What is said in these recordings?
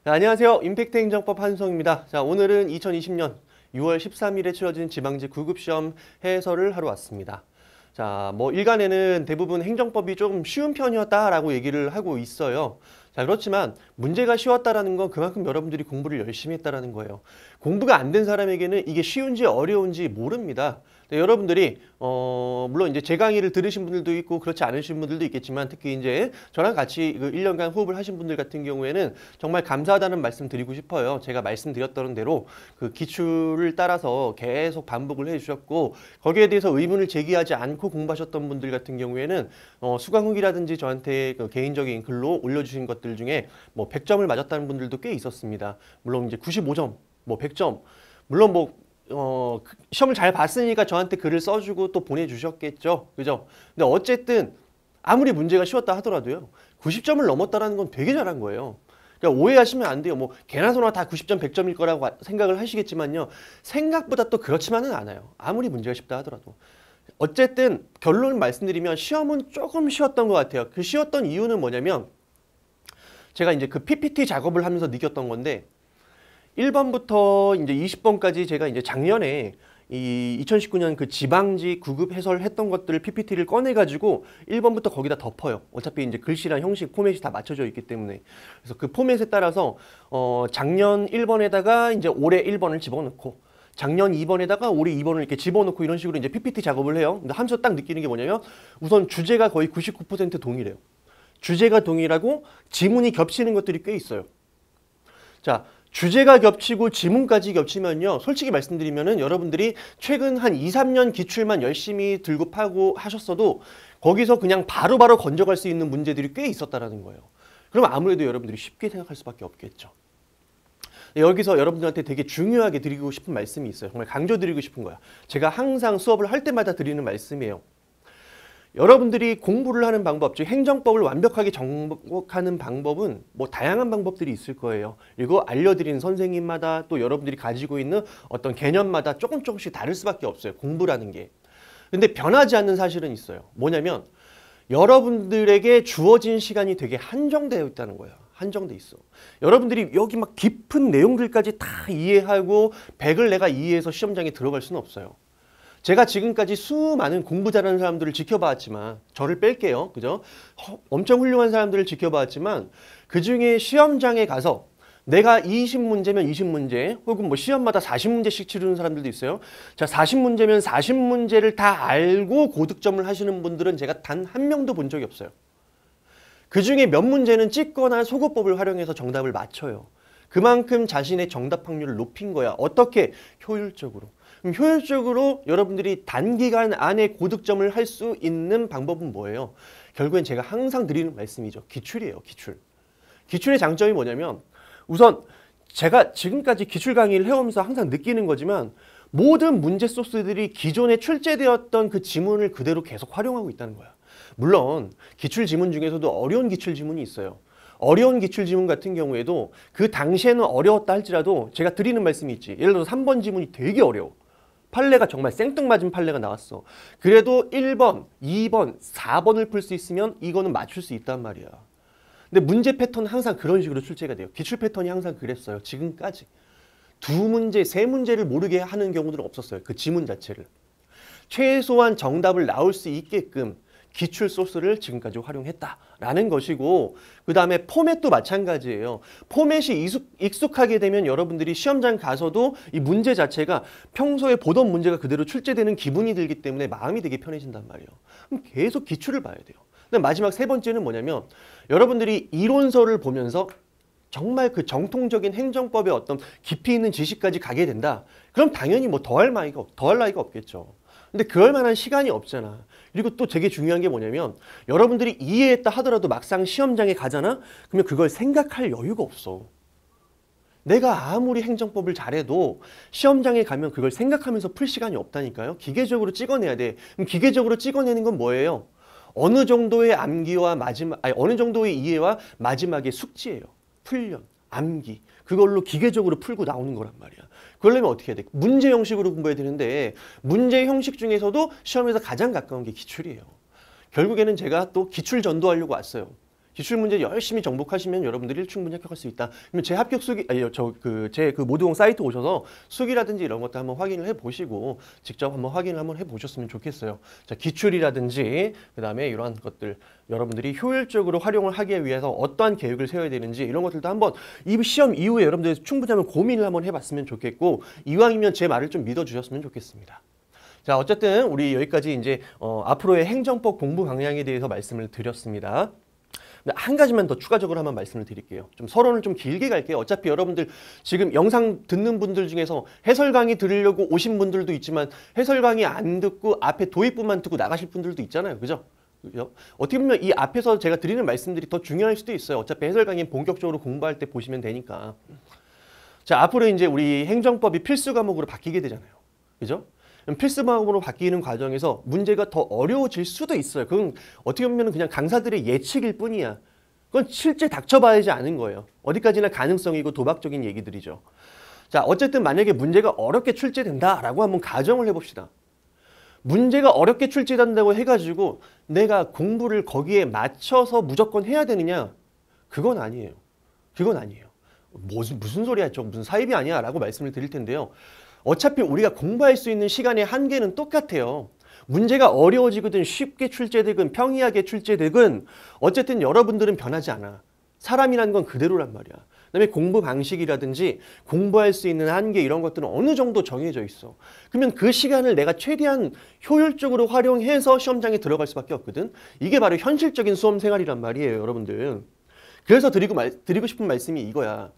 자, 안녕하세요. 임팩트 행정법 한수성입니다. 자, 오늘은 2020년 6월 13일에 치러진 지방지 9급 시험 해설을 하러 왔습니다. 자, 일간에는 대부분 행정법이 좀 쉬운 편이었다라고 얘기를 하고 있어요. 자, 그렇지만 문제가 쉬웠다라는 건 그만큼 여러분들이 공부를 열심히 했다라는 거예요. 공부가 안 된 사람에게는 이게 쉬운지 어려운지 모릅니다. 네, 여러분들이 물론 이제 제 강의를 들으신 분들도 있고 그렇지 않으신 분들도 있겠지만 특히 이제 저랑 같이 그 1년간 호흡을 하신 분들 같은 경우에는 정말 감사하다는 말씀 드리고 싶어요. 제가 말씀드렸던 대로 그 기출을 따라서 계속 반복을 해주셨고 거기에 대해서 의문을 제기하지 않고 공부하셨던 분들 같은 경우에는 수강 후기라든지 저한테 그 개인적인 글로 올려주신 것들 중에 100점을 맞았다는 분들도 꽤 있었습니다. 물론 이제 95점, 100점, 물론 시험을 잘 봤으니까 저한테 글을 써주고 또 보내주셨겠죠. 그죠? 근데 어쨌든 아무리 문제가 쉬웠다 하더라도요. 90점을 넘었다는 건 되게 잘한 거예요. 그러니까 오해하시면 안 돼요. 개나 소나 다 90점, 100점일 거라고 생각을 하시겠지만요. 생각보다 또 그렇지만은 않아요. 아무리 문제가 쉽다 하더라도. 어쨌든 결론을 말씀드리면 시험은 조금 쉬웠던 것 같아요. 그 쉬웠던 이유는 뭐냐면 제가 이제 그 PPT 작업을 하면서 느꼈던 건데 1번부터 이제 20번까지 제가 이제 작년에 이 2019년 그 지방지 9급 해설했던 것들을 PPT를 꺼내가지고 1번부터 거기다 덮어요. 어차피 이제 글씨랑 형식, 포맷이 다 맞춰져 있기 때문에. 그래서 그 포맷에 따라서 작년 1번에다가 이제 올해 1번을 집어넣고 작년 2번에다가 올해 2번을 이렇게 집어넣고 이런 식으로 이제 PPT 작업을 해요. 근데 하면서 딱 느끼는 게 뭐냐면 우선 주제가 거의 99% 동일해요. 주제가 동일하고 지문이 겹치는 것들이 꽤 있어요. 자, 주제가 겹치고 지문까지 겹치면요. 솔직히 말씀드리면은 여러분들이 최근 한 2, 3년 기출만 열심히 들고 파고 하셨어도 거기서 그냥 바로바로 건져갈 수 있는 문제들이 꽤 있었다라는 거예요. 그럼 아무래도 여러분들이 쉽게 생각할 수밖에 없겠죠. 여기서 여러분들한테 되게 중요하게 드리고 싶은 말씀이 있어요. 정말 강조드리고 싶은 거야. 제가 항상 수업을 할 때마다 드리는 말씀이에요. 여러분들이 공부를 하는 방법, 즉 행정법을 완벽하게 정복하는 방법은 다양한 방법들이 있을 거예요. 그리고 알려드리는 선생님마다 또 여러분들이 가지고 있는 어떤 개념마다 조금씩 다를 수밖에 없어요. 공부라는 게. 근데 변하지 않는 사실은 있어요. 뭐냐면 여러분들에게 주어진 시간이 되게 한정되어 있다는 거예요. 한정돼 있어. 여러분들이 여기 막 깊은 내용들까지 다 이해하고 100을 내가 이해해서 시험장에 들어갈 수는 없어요. 제가 지금까지 수많은 공부 잘하는 사람들을 지켜봤지만 저를 뺄게요. 그죠? 엄청 훌륭한 사람들을 지켜봤지만 그중에 시험장에 가서 내가 20문제면 20문제 혹은 시험마다 40문제씩 치르는 사람들도 있어요. 자, 40문제면 40문제를 다 알고 고득점을 하시는 분들은 제가 단 한 명도 본 적이 없어요. 그중에 몇 문제는 찍거나 소거법을 활용해서 정답을 맞춰요. 그만큼 자신의 정답 확률을 높인 거야. 어떻게? 효율적으로. 그럼 효율적으로 여러분들이 단기간 안에 고득점을 할 수 있는 방법은 뭐예요? 결국엔 제가 항상 드리는 말씀이죠. 기출이에요. 기출. 기출의 장점이 뭐냐면 우선 제가 지금까지 기출 강의를 해오면서 항상 느끼는 거지만 모든 문제 소스들이 기존에 출제되었던 그 지문을 그대로 계속 활용하고 있다는 거야. 물론 기출 지문 중에서도 어려운 기출 지문이 있어요. 어려운 기출 지문 같은 경우에도 그 당시에는 어려웠다 할지라도 제가 드리는 말씀이 있지. 예를 들어서 3번 지문이 되게 어려워. 판례가 정말 생뚱맞은 판례가 나왔어. 그래도 1번, 2번, 4번을 풀 수 있으면 이거는 맞출 수 있단 말이야. 근데 문제 패턴은 항상 그런 식으로 출제가 돼요. 기출 패턴이 항상 그랬어요. 지금까지. 2문제, 3문제를 모르게 하는 경우들은 없었어요. 그 지문 자체를. 최소한 정답을 나올 수 있게끔 기출 소스를 지금까지 활용했다라는 것이고 그 다음에 포맷도 마찬가지예요. 포맷이 익숙하게 되면 여러분들이 시험장 가서도 이 문제 자체가 평소에 보던 문제가 그대로 출제되는 기분이 들기 때문에 마음이 되게 편해진단 말이에요. 그럼 계속 기출을 봐야 돼요. 근데 마지막 세 번째는 뭐냐면 여러분들이 이론서를 보면서 정말 그 정통적인 행정법의 어떤 깊이 있는 지식까지 가게 된다. 그럼 당연히 더할 나위가 없겠죠. 근데 그럴 만한 시간이 없잖아. 그리고 또 되게 중요한 게 뭐냐면 여러분들이 이해했다 하더라도 막상 시험장에 가잖아? 그러면 그걸 생각할 여유가 없어. 내가 아무리 행정법을 잘해도 시험장에 가면 그걸 생각하면서 풀 시간이 없다니까요. 기계적으로 찍어내야 돼. 그럼 기계적으로 찍어내는 건 뭐예요? 어느 정도의 어느 정도의 이해와 마지막에 숙지예요. 훈련, 암기. 그걸로 기계적으로 풀고 나오는 거란 말이야. 그러려면 어떻게 해야 돼? 문제 형식으로 공부해야 되는데 문제 형식 중에서도 시험에서 가장 가까운 게 기출이에요. 결국에는 제가 또 기출 전도하려고 왔어요. 기출문제 열심히 정복하시면 여러분들이 충분히 합격할 수 있다. 그러면 제 합격 수기, 제 그 모두공 사이트 오셔서 수기라든지 이런 것도 한번 확인을 해보시고 직접 한번 확인을 한번 해보셨으면 좋겠어요. 자, 기출이라든지 그다음에 이러한 것들 여러분들이 효율적으로 활용을 하기 위해서 어떠한 계획을 세워야 되는지 이런 것들도 한번 이 시험 이후에 여러분들 충분히 한번 고민을 한번 해봤으면 좋겠고 이왕이면 제 말을 좀 믿어주셨으면 좋겠습니다. 자, 어쨌든 우리 여기까지 이제 앞으로의 행정법 공부 방향에 대해서 말씀을 드렸습니다. 한 가지만 더 추가적으로 한번 말씀을 드릴게요. 좀 서론을 좀 길게 갈게요. 어차피 여러분들 지금 영상 듣는 분들 중에서 해설 강의 들으려고 오신 분들도 있지만 해설 강의 안 듣고 앞에 도입부만 듣고 나가실 분들도 있잖아요. 그죠? 어떻게 보면 이 앞에서 제가 드리는 말씀들이 더 중요할 수도 있어요. 어차피 해설 강의는 본격적으로 공부할 때 보시면 되니까. 자, 앞으로 이제 우리 행정법이 필수 과목으로 바뀌게 되잖아요. 그죠? 필수 과목으로 바뀌는 과정에서 문제가 더 어려워질 수도 있어요. 그건 어떻게 보면 그냥 강사들의 예측일 뿐이야. 그건 실제 닥쳐봐야지 아는 거예요. 어디까지나 가능성이고 도박적인 얘기들이죠. 자, 어쨌든 만약에 문제가 어렵게 출제된다라고 한번 가정을 해봅시다. 문제가 어렵게 출제된다고 해가지고 내가 공부를 거기에 맞춰서 무조건 해야 되느냐? 그건 아니에요. 그건 아니에요. 무슨 소리야? 저 무슨 사입이 아니야? 라고 말씀을 드릴 텐데요. 어차피 우리가 공부할 수 있는 시간의 한계는 똑같아요. 문제가 어려워지거든 쉽게 출제되건 평이하게 출제되건 어쨌든 여러분들은 변하지 않아. 사람이라는 건 그대로란 말이야. 그다음에 공부 방식이라든지 공부할 수 있는 한계 이런 것들은 어느 정도 정해져 있어. 그러면 그 시간을 내가 최대한 효율적으로 활용해서 시험장에 들어갈 수밖에 없거든. 이게 바로 현실적인 수험 생활이란 말이에요, 여러분들. 그래서 드리고 싶은 말씀이 이거야.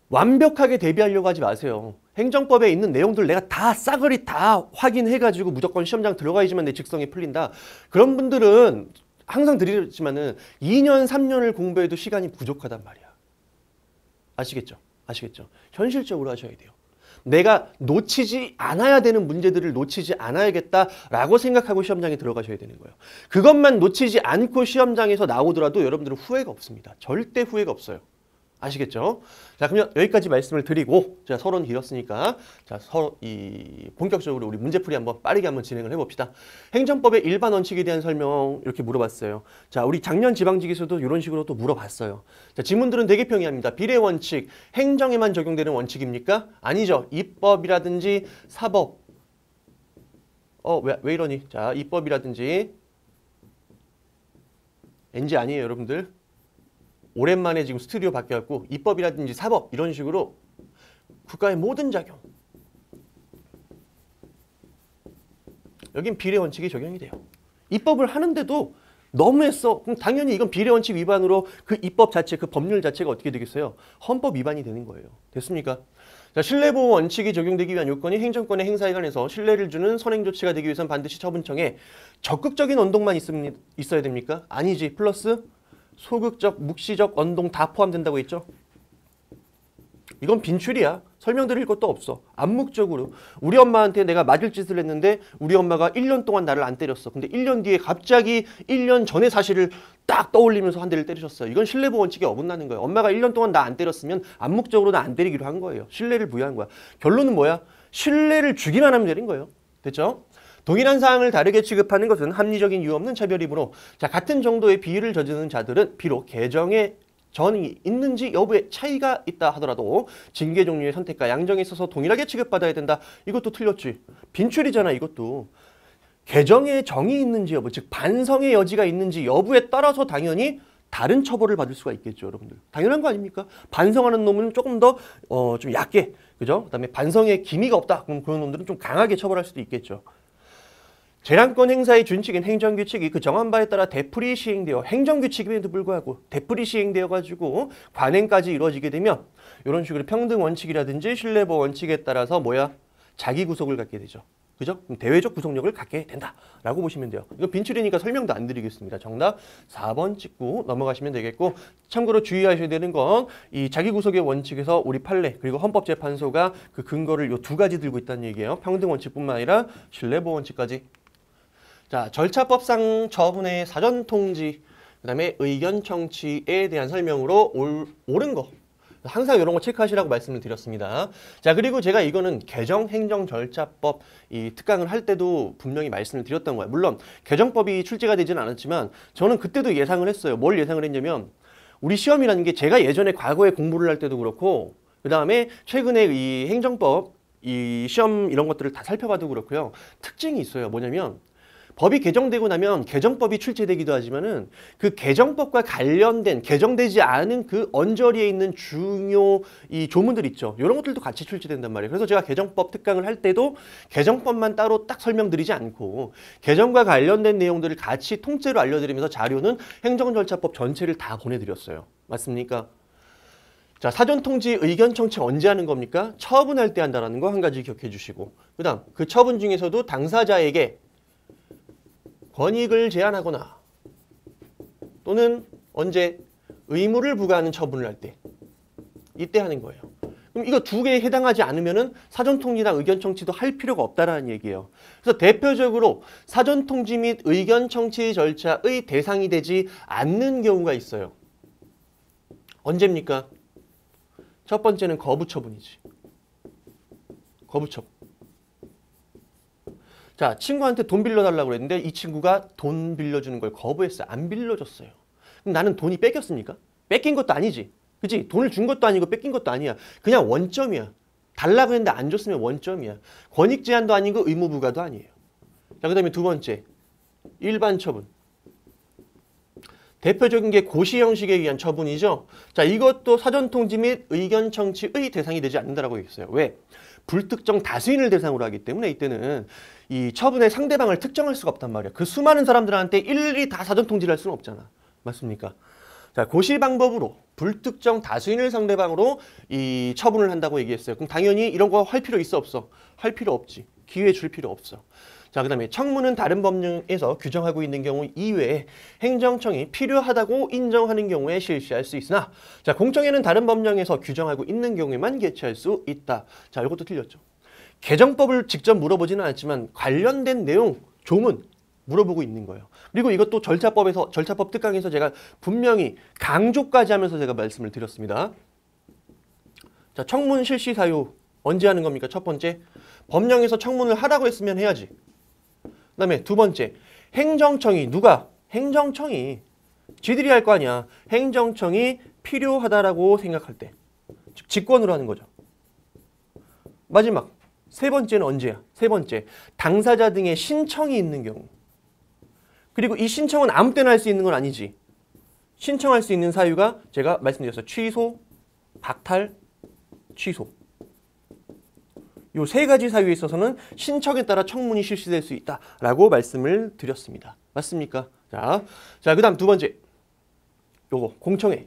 완벽하게 대비하려고 하지 마세요. 행정법에 있는 내용들 내가 다 싸그리 다 확인해가지고 무조건 시험장 들어가야지만 내 직성이 풀린다. 그런 분들은 항상 드리지만은 2년, 3년을 공부해도 시간이 부족하단 말이야. 아시겠죠? 아시겠죠? 현실적으로 하셔야 돼요. 내가 놓치지 않아야 되는 문제들을 놓치지 않아야겠다라고 생각하고 시험장에 들어가셔야 되는 거예요. 그것만 놓치지 않고 시험장에서 나오더라도 여러분들은 후회가 없습니다. 절대 후회가 없어요. 아시겠죠? 자, 그러면 여기까지 말씀을 드리고 제가 서론 길었으니까 자, 본격적으로 우리 문제풀이 한번 빠르게 한번 진행을 해봅시다. 행정법의 일반 원칙에 대한 설명 이렇게 물어봤어요. 자, 우리 작년 지방직에서도 이런 식으로 또 물어봤어요. 자, 지문들은 되게 평이합니다. 비례 원칙, 행정에만 적용되는 원칙입니까? 아니죠. 입법이라든지 사법. 왜 이러니? 자, 입법이라든지 NG 아니에요, 여러분들. 오랜만에 지금 스튜디오 바뀌었고 입법이라든지 사법 이런 식으로 국가의 모든 작용 여긴 비례 원칙이 적용이 돼요. 입법을 하는데도 너무했어. 그럼 당연히 이건 비례 원칙 위반으로 그 입법 자체, 그 법률 자체가 어떻게 되겠어요? 헌법 위반이 되는 거예요. 됐습니까? 자, 신뢰보호 원칙이 적용되기 위한 요건이 행정권의 행사에 관해서 신뢰를 주는 선행 조치가 되기 위해서는 반드시 처분청에 적극적인 언동만 있어야 됩니까? 아니지. 플러스 소극적, 묵시적, 언동 다 포함된다고 했죠? 이건 빈출이야. 설명드릴 것도 없어. 암묵적으로. 우리 엄마한테 내가 맞을 짓을 했는데 우리 엄마가 1년 동안 나를 안 때렸어. 근데 1년 뒤에 갑자기 1년 전의 사실을 딱 떠올리면서 한 대를 때리셨어요. 이건 신뢰보호 원칙에 어긋나는 거예요. 엄마가 1년 동안 나 안 때렸으면 암묵적으로 나 안 때리기로 한 거예요. 신뢰를 부여한 거야. 결론은 뭐야? 신뢰를 주기만 하면 되는 거예요. 됐죠? 동일한 사항을 다르게 취급하는 것은 합리적인 이유 없는 차별이므로 자, 같은 정도의 비위를 저지르는 자들은 비록 개정의 전이 있는지 여부에 차이가 있다 하더라도 징계 종류의 선택과 양정에 있어서 동일하게 취급받아야 된다. 이것도 틀렸지. 빈출이잖아, 이것도. 개정의 정이 있는지 여부, 즉 반성의 여지가 있는지 여부에 따라서 당연히 다른 처벌을 받을 수가 있겠죠, 여러분들. 당연한 거 아닙니까? 반성하는 놈은 조금 더 좀 얕게, 그죠? 그다음에 반성의 기미가 없다. 그럼 그런 놈들은 좀 강하게 처벌할 수도 있겠죠. 재량권 행사의 준칙인 행정규칙이 그 정한 바에 따라 되풀이 시행되어 행정규칙임에도 불구하고 되풀이 시행되어 가지고 관행까지 이루어지게 되면 이런 식으로 평등 원칙이라든지 신뢰보호 원칙에 따라서 자기 구속을 갖게 되죠. 그죠? 그럼 대외적 구속력을 갖게 된다라고 보시면 돼요. 이거 빈출이니까 설명도 안 드리겠습니다. 정답 4번 찍고 넘어가시면 되겠고 참고로 주의하셔야 되는 건 이 자기 구속의 원칙에서 우리 판례 그리고 헌법재판소가 그 근거를 요 두 가지 들고 있다는 얘기예요. 평등 원칙뿐만 아니라 신뢰보호 원칙까지. 자, 절차법상 처분의 사전 통지, 그다음에 의견 청취에 대한 설명으로 옳은 거. 항상 이런 거 체크하시라고 말씀을 드렸습니다. 자, 그리고 제가 이거는 개정행정절차법 이 특강을 할 때도 분명히 말씀을 드렸던 거예요. 물론 개정법이 출제가 되지는 않았지만 저는 그때도 예상을 했어요. 뭘 예상을 했냐면 우리 시험이라는 게 제가 예전에 과거에 공부를 할 때도 그렇고 그 다음에 최근에 이 행정법 이 시험 이런 것들을 다 살펴봐도 그렇고요. 특징이 있어요. 뭐냐면 법이 개정되고 나면 개정법이 출제되기도 하지만은 그 개정법과 관련된 개정되지 않은 그 언저리에 있는 중요 이 조문들 있죠. 이런 것들도 같이 출제된단 말이에요. 그래서 제가 개정법 특강을 할 때도 개정법만 따로 딱 설명드리지 않고 개정과 관련된 내용들을 같이 통째로 알려드리면서 자료는 행정절차법 전체를 다 보내드렸어요. 맞습니까? 자, 사전통지 의견 청취 언제 하는 겁니까? 처분할 때 한다는 거 한 가지 기억해 주시고 그 다음 그 처분 중에서도 당사자에게 권익을 제한하거나 또는 언제 의무를 부과하는 처분을 할 때 이때 하는 거예요. 그럼 이거 두 개에 해당하지 않으면은 사전통지나 의견 청취도 할 필요가 없다라는 얘기예요. 그래서 대표적으로 사전통지 및 의견 청취 절차의 대상이 되지 않는 경우가 있어요. 언제입니까? 첫 번째는 거부처분이지. 거부처분. 자, 친구한테 돈 빌려달라고 그랬는데 이 친구가 돈 빌려주는 걸 거부했어요. 안 빌려줬어요. 그럼 나는 돈이 뺏겼습니까? 뺏긴 것도 아니지. 그치? 돈을 준 것도 아니고 뺏긴 것도 아니야. 그냥 원점이야. 달라고 했는데 안 줬으면 원점이야. 권익 제한도 아니고 의무 부과도 아니에요. 자, 그 다음에 두 번째. 일반 처분. 대표적인 게 고시 형식에 의한 처분이죠. 자, 이것도 사전통지 및 의견 청취의 대상이 되지 않는다라고 했어요. 왜? 불특정 다수인을 대상으로 하기 때문에 이때는 이 처분의 상대방을 특정할 수가 없단 말이야. 그 수많은 사람들한테 일일이 다 사전통지를 할 수는 없잖아. 맞습니까? 자, 고시 방법으로 불특정 다수인을 상대방으로 이 처분을 한다고 얘기했어요. 그럼 당연히 이런 거 할 필요 있어 없어? 할 필요 없지. 기회 줄 필요 없어. 자, 그 다음에 청문은 다른 법령에서 규정하고 있는 경우 이외에 행정청이 필요하다고 인정하는 경우에 실시할 수 있으나 자, 공청회는 다른 법령에서 규정하고 있는 경우에만 개최할 수 있다. 자, 이것도 틀렸죠. 개정법을 직접 물어보지는 않았지만 관련된 내용, 조문 물어보고 있는 거예요. 그리고 이것도 절차법 특강에서 제가 분명히 강조까지 하면서 제가 말씀을 드렸습니다. 자, 청문 실시 사유 언제 하는 겁니까? 첫 번째, 법령에서 청문을 하라고 했으면 해야지. 그 다음에 두 번째, 행정청이 누가? 행정청이 지들이 할 거 아니야. 행정청이 필요하다라고 생각할 때 즉 직권으로 하는 거죠. 마지막 세 번째는 언제야? 세 번째, 당사자 등의 신청이 있는 경우. 그리고 이 신청은 아무 때나 할 수 있는 건 아니지. 신청할 수 있는 사유가 제가 말씀드렸어요. 취소, 박탈, 취소. 요 세 가지 사유에 있어서는 신청에 따라 청문이 실시될 수 있다라고 말씀을 드렸습니다. 맞습니까? 자, 그다음 두 번째. 요거 공청회.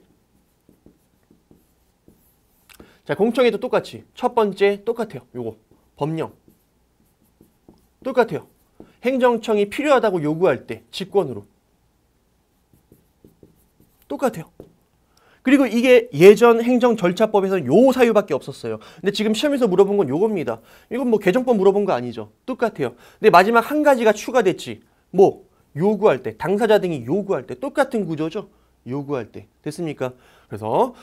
자, 공청회도 똑같이 첫 번째 똑같아요. 요거 법령. 똑같아요. 행정청이 필요하다고 요구할 때 직권으로. 똑같아요. 그리고 이게 예전 행정절차법에서는 요 사유밖에 없었어요. 근데 지금 시험에서 물어본 건 요겁니다. 이건 뭐 개정법 물어본 거 아니죠. 똑같아요. 근데 마지막 한 가지가 추가됐지. 뭐 요구할 때, 당사자 등이 요구할 때 똑같은 구조죠. 요구할 때. 됐습니까? 그래서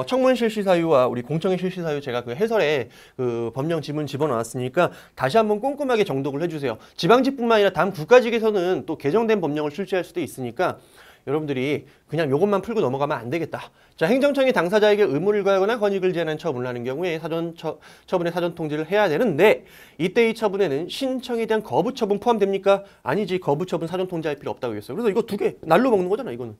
청문 실시 사유와 우리 공청회 실시 사유 제가 그 해설에 그 법령 지문 집어넣었으니까 다시 한번 꼼꼼하게 정독을 해주세요. 지방직뿐만 아니라 다음 국가직에서는 또 개정된 법령을 출제할 수도 있으니까 여러분들이 그냥 요것만 풀고 넘어가면 안 되겠다. 자, 행정청이 당사자에게 의무를 가하거나 권익을 제한하는 처분을 하는 경우에 처분의 사전 통지를 해야 되는데 이때 이 처분에는 신청에 대한 거부 처분 포함됩니까? 아니지. 거부 처분 사전 통지할 필요 없다고 했어요. 그래서 이거 두 개 날로 먹는 거잖아, 이거는.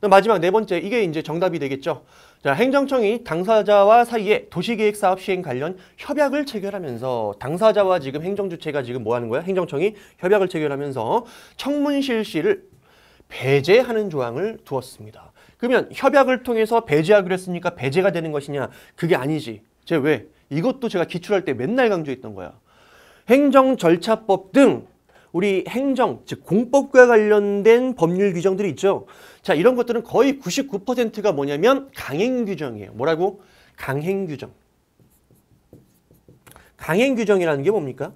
마지막 네 번째, 이게 이제 정답이 되겠죠. 자, 행정청이 당사자와 사이에 도시계획 사업 시행 관련 협약을 체결하면서 당사자와 지금 행정주체가 지금 뭐 하는 거야? 행정청이 협약을 체결하면서 청문 실시를 배제하는 조항을 두었습니다. 그러면 협약을 통해서 배제하기로 했으니까 배제가 되는 것이냐? 그게 아니지. 왜? 이것도 제가 기출할 때 맨날 강조했던 거야. 행정절차법 등 우리 행정, 즉 공법과 관련된 법률 규정들이 있죠. 자, 이런 것들은 거의 99%가 뭐냐면 강행규정이에요. 뭐라고? 강행규정. 강행규정이라는 게 뭡니까?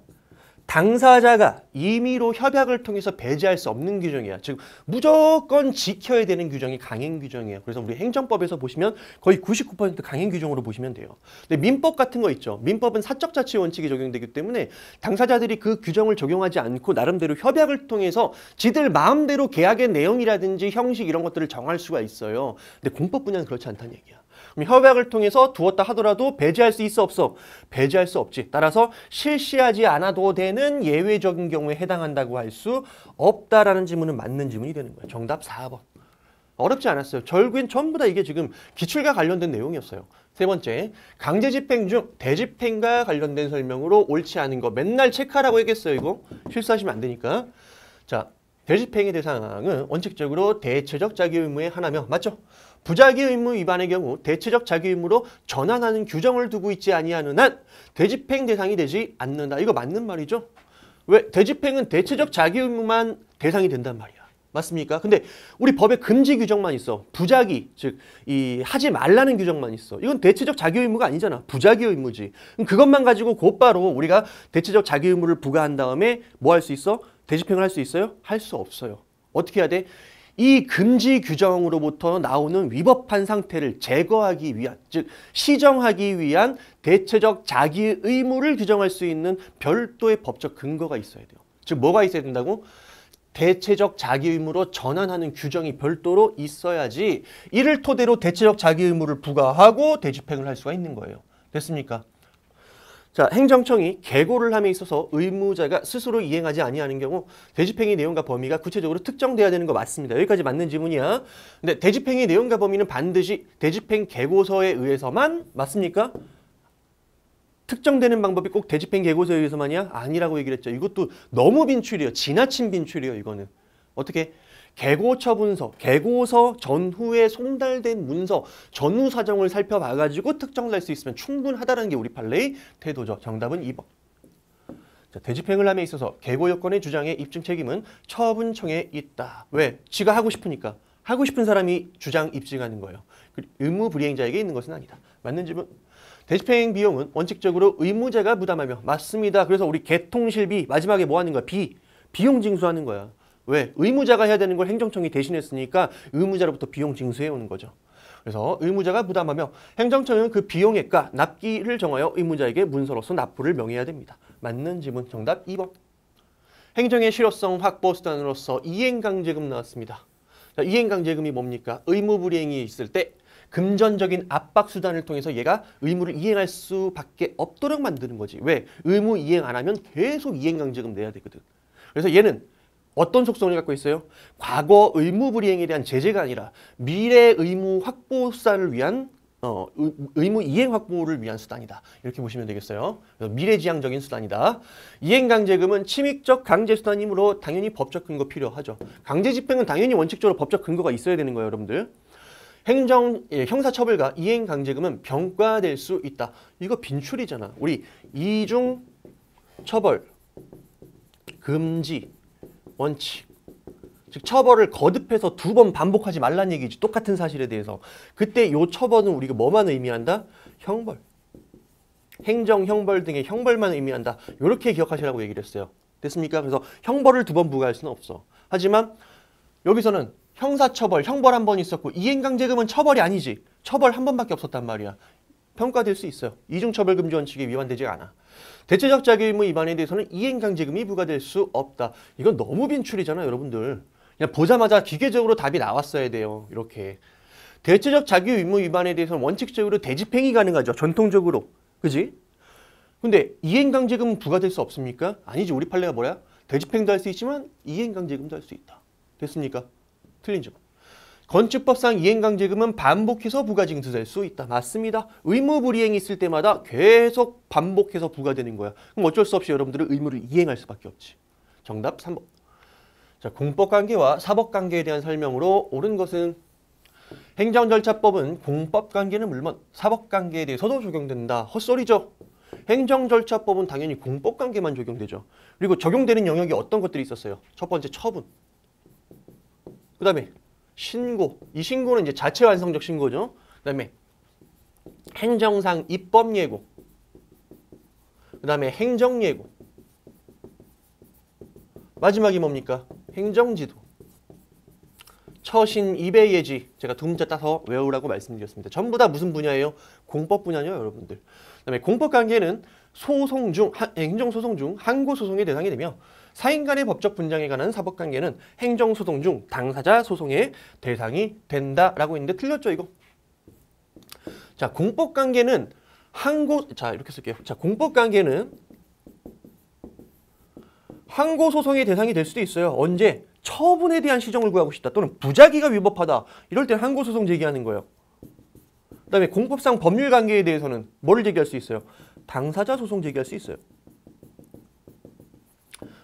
당사자가 임의로 협약을 통해서 배제할 수 없는 규정이야. 즉 무조건 지켜야 되는 규정이 강행 규정이에요. 그래서 우리 행정법에서 보시면 거의 99% 강행 규정으로 보시면 돼요. 근데 민법 같은 거 있죠. 민법은 사적 자치 원칙이 적용되기 때문에 당사자들이 그 규정을 적용하지 않고 나름대로 협약을 통해서 지들 마음대로 계약의 내용이라든지 형식 이런 것들을 정할 수가 있어요. 근데 공법 분야는 그렇지 않다는 얘기야. 그럼 협약을 통해서 두었다 하더라도 배제할 수 있어 없어? 배제할 수 없지. 따라서 실시하지 않아도 되는 예외적인 경우에 해당한다고 할 수 없다라는 지문은 맞는 지문이 되는 거예요. 정답 4번. 어렵지 않았어요. 결국엔 전부 다 이게 지금 기출과 관련된 내용이었어요. 세 번째, 강제집행 중 대집행과 관련된 설명으로 옳지 않은 거 맨날 체크하라고 했겠어요. 이거 실수하시면 안 되니까. 자, 대집행의 대상은 원칙적으로 대체적 자기 의무의 하나며 맞죠? 부자기 의무 위반의 경우 대체적 자기 의무로 전환하는 규정을 두고 있지 아니하는 한 대집행 대상이 되지 않는다. 이거 맞는 말이죠? 왜? 대집행은 대체적 자기 의무만 대상이 된단 말이야. 맞습니까? 근데 우리 법에 금지 규정만 있어. 부자기, 즉 이 하지 말라는 규정만 있어. 이건 대체적 자기 의무가 아니잖아. 부자기 의무지. 그럼 그것만 가지고 곧바로 우리가 대체적 자기 의무를 부과한 다음에 뭐 할 수 있어? 대집행을 할 수 있어요? 할 수 없어요. 어떻게 해야 돼? 이 금지 규정으로부터 나오는 위법한 상태를 제거하기 위한, 즉 시정하기 위한 대체적 자기 의무를 규정할 수 있는 별도의 법적 근거가 있어야 돼요. 즉 뭐가 있어야 된다고? 대체적 자기 의무로 전환하는 규정이 별도로 있어야지 이를 토대로 대체적 자기 의무를 부과하고 대집행을 할 수가 있는 거예요. 됐습니까? 자, 행정청이 계고를 함에 있어서 의무자가 스스로 이행하지 아니하는 경우 대집행의 내용과 범위가 구체적으로 특정돼야 되는 거 맞습니다. 여기까지 맞는 지문이야. 근데 대집행의 내용과 범위는 반드시 대집행 계고서에 의해서만 맞습니까? 특정되는 방법이 꼭 대집행 계고서에 의해서만이야? 아니라고 얘기를 했죠. 이것도 너무 빈출이에요. 지나친 빈출이에요. 이거는. 어떻게? 계고처분서, 계고서 전후에 송달된 문서, 전후 사정을 살펴봐가지고 특정을 할 수 있으면 충분하다는 게 우리 판례의 태도죠. 정답은 2번. 자, 대집행을 함에 있어서 계고 요건의 주장의 입증 책임은 처분청에 있다. 왜? 지가 하고 싶으니까. 하고 싶은 사람이 주장 입증하는 거예요. 의무 불이행자에게 있는 것은 아니다. 맞는 질문. 대집행 비용은 원칙적으로 의무자가 부담하며 맞습니다. 그래서 우리 개통실비 마지막에 뭐 하는 거야? 비용 징수하는 거야. 왜? 의무자가 해야 되는 걸 행정청이 대신했으니까 의무자로부터 비용 징수해 오는 거죠. 그래서 의무자가 부담하며 행정청은 그 비용액과 납기를 정하여 의무자에게 문서로서 납부를 명해야 됩니다. 맞는 지문 정답 2번. 행정의 실효성 확보 수단으로서 이행강제금 나왔습니다. 자, 이행강제금이 뭡니까? 의무불이행이 있을 때 금전적인 압박 수단을 통해서 얘가 의무를 이행할 수밖에 없도록 만드는 거지. 왜? 의무 이행 안 하면 계속 이행강제금 내야 되거든. 그래서 얘는 어떤 속성을 갖고 있어요? 과거 의무 불이행에 대한 제재가 아니라 미래 의무 확보 수단을 위한 의무 이행 확보를 위한 수단이다. 이렇게 보시면 되겠어요. 미래지향적인 수단이다. 이행강제금은 침익적 강제 수단이므로 당연히 법적 근거 필요하죠. 강제 집행은 당연히 원칙적으로 법적 근거가 있어야 되는 거예요, 여러분들. 형사처벌과 이행강제금은 병과될 수 있다. 이거 빈출이잖아. 우리 이중 처벌, 금지, 원칙. 즉 처벌을 거듭해서 2번 반복하지 말란 얘기지. 똑같은 사실에 대해서. 그때 요 처벌은 우리가 뭐만 의미한다? 형벌. 행정, 형벌 등의 형벌만 의미한다. 이렇게 기억하시라고 얘기를 했어요. 됐습니까? 그래서 형벌을 2번 부과할 수는 없어. 하지만 여기서는 형사처벌, 형벌 1번 있었고 이행강제금은 처벌이 아니지. 처벌 1번밖에 없었단 말이야. 평가될 수 있어요. 이중처벌금지 원칙에 위반되지 않아. 대체적 자기 의무 위반에 대해서는 이행강제금이 부과될 수 없다. 이건 너무 빈출이잖아, 여러분들. 그냥 보자마자 기계적으로 답이 나왔어야 돼요. 이렇게. 대체적 자기 의무 위반에 대해서는 원칙적으로 대집행이 가능하죠. 전통적으로. 그지? 근데 이행강제금은 부과될 수 없습니까? 아니지. 우리 판례가 뭐야? 대집행도 할 수 있지만 이행강제금도 할 수 있다. 됐습니까? 틀린 점. 건축법상 이행강제금은 반복해서 부과징수될 수 있다. 맞습니다. 의무불이행이 있을 때마다 계속 반복해서 부과되는 거야. 그럼 어쩔 수 없이 여러분들은 의무를 이행할 수밖에 없지. 정답 3번. 자, 공법관계와 사법관계에 대한 설명으로 옳은 것은 행정절차법은 공법관계는 물론 사법관계에 대해서도 적용된다. 헛소리죠. 행정절차법은 당연히 공법관계만 적용되죠. 그리고 적용되는 영역이 어떤 것들이 있었어요? 첫 번째 처분. 그 다음에 신고. 이 신고는 이제 자체 완성적 신고죠. 그 다음에 행정상 입법 예고. 그 다음에 행정 예고. 마지막이 뭡니까? 행정지도. 처신 이배예지. 제가 두 문자 따서 외우라고 말씀드렸습니다. 전부 다 무슨 분야예요? 공법 분야요, 여러분들. 그다음에 공법관계는 소송 중 행정소송 중 항고소송의 대상이 되며 사인 간의 법적 분쟁에 관한 사법관계는 행정소송 중 당사자 소송의 대상이 된다라고 했는데 틀렸죠, 이거? 자, 공법관계는 자, 이렇게 쓸게요. 자, 공법관계는 항고소송의 대상이 될 수도 있어요. 언제? 처분에 대한 시정을 구하고 싶다 또는 부작위가 위법하다 이럴 때는 항고소송 제기하는 거예요. 그 다음에 공법상 법률관계에 대해서는 뭐를 제기할 수 있어요? 당사자 소송 제기할 수 있어요.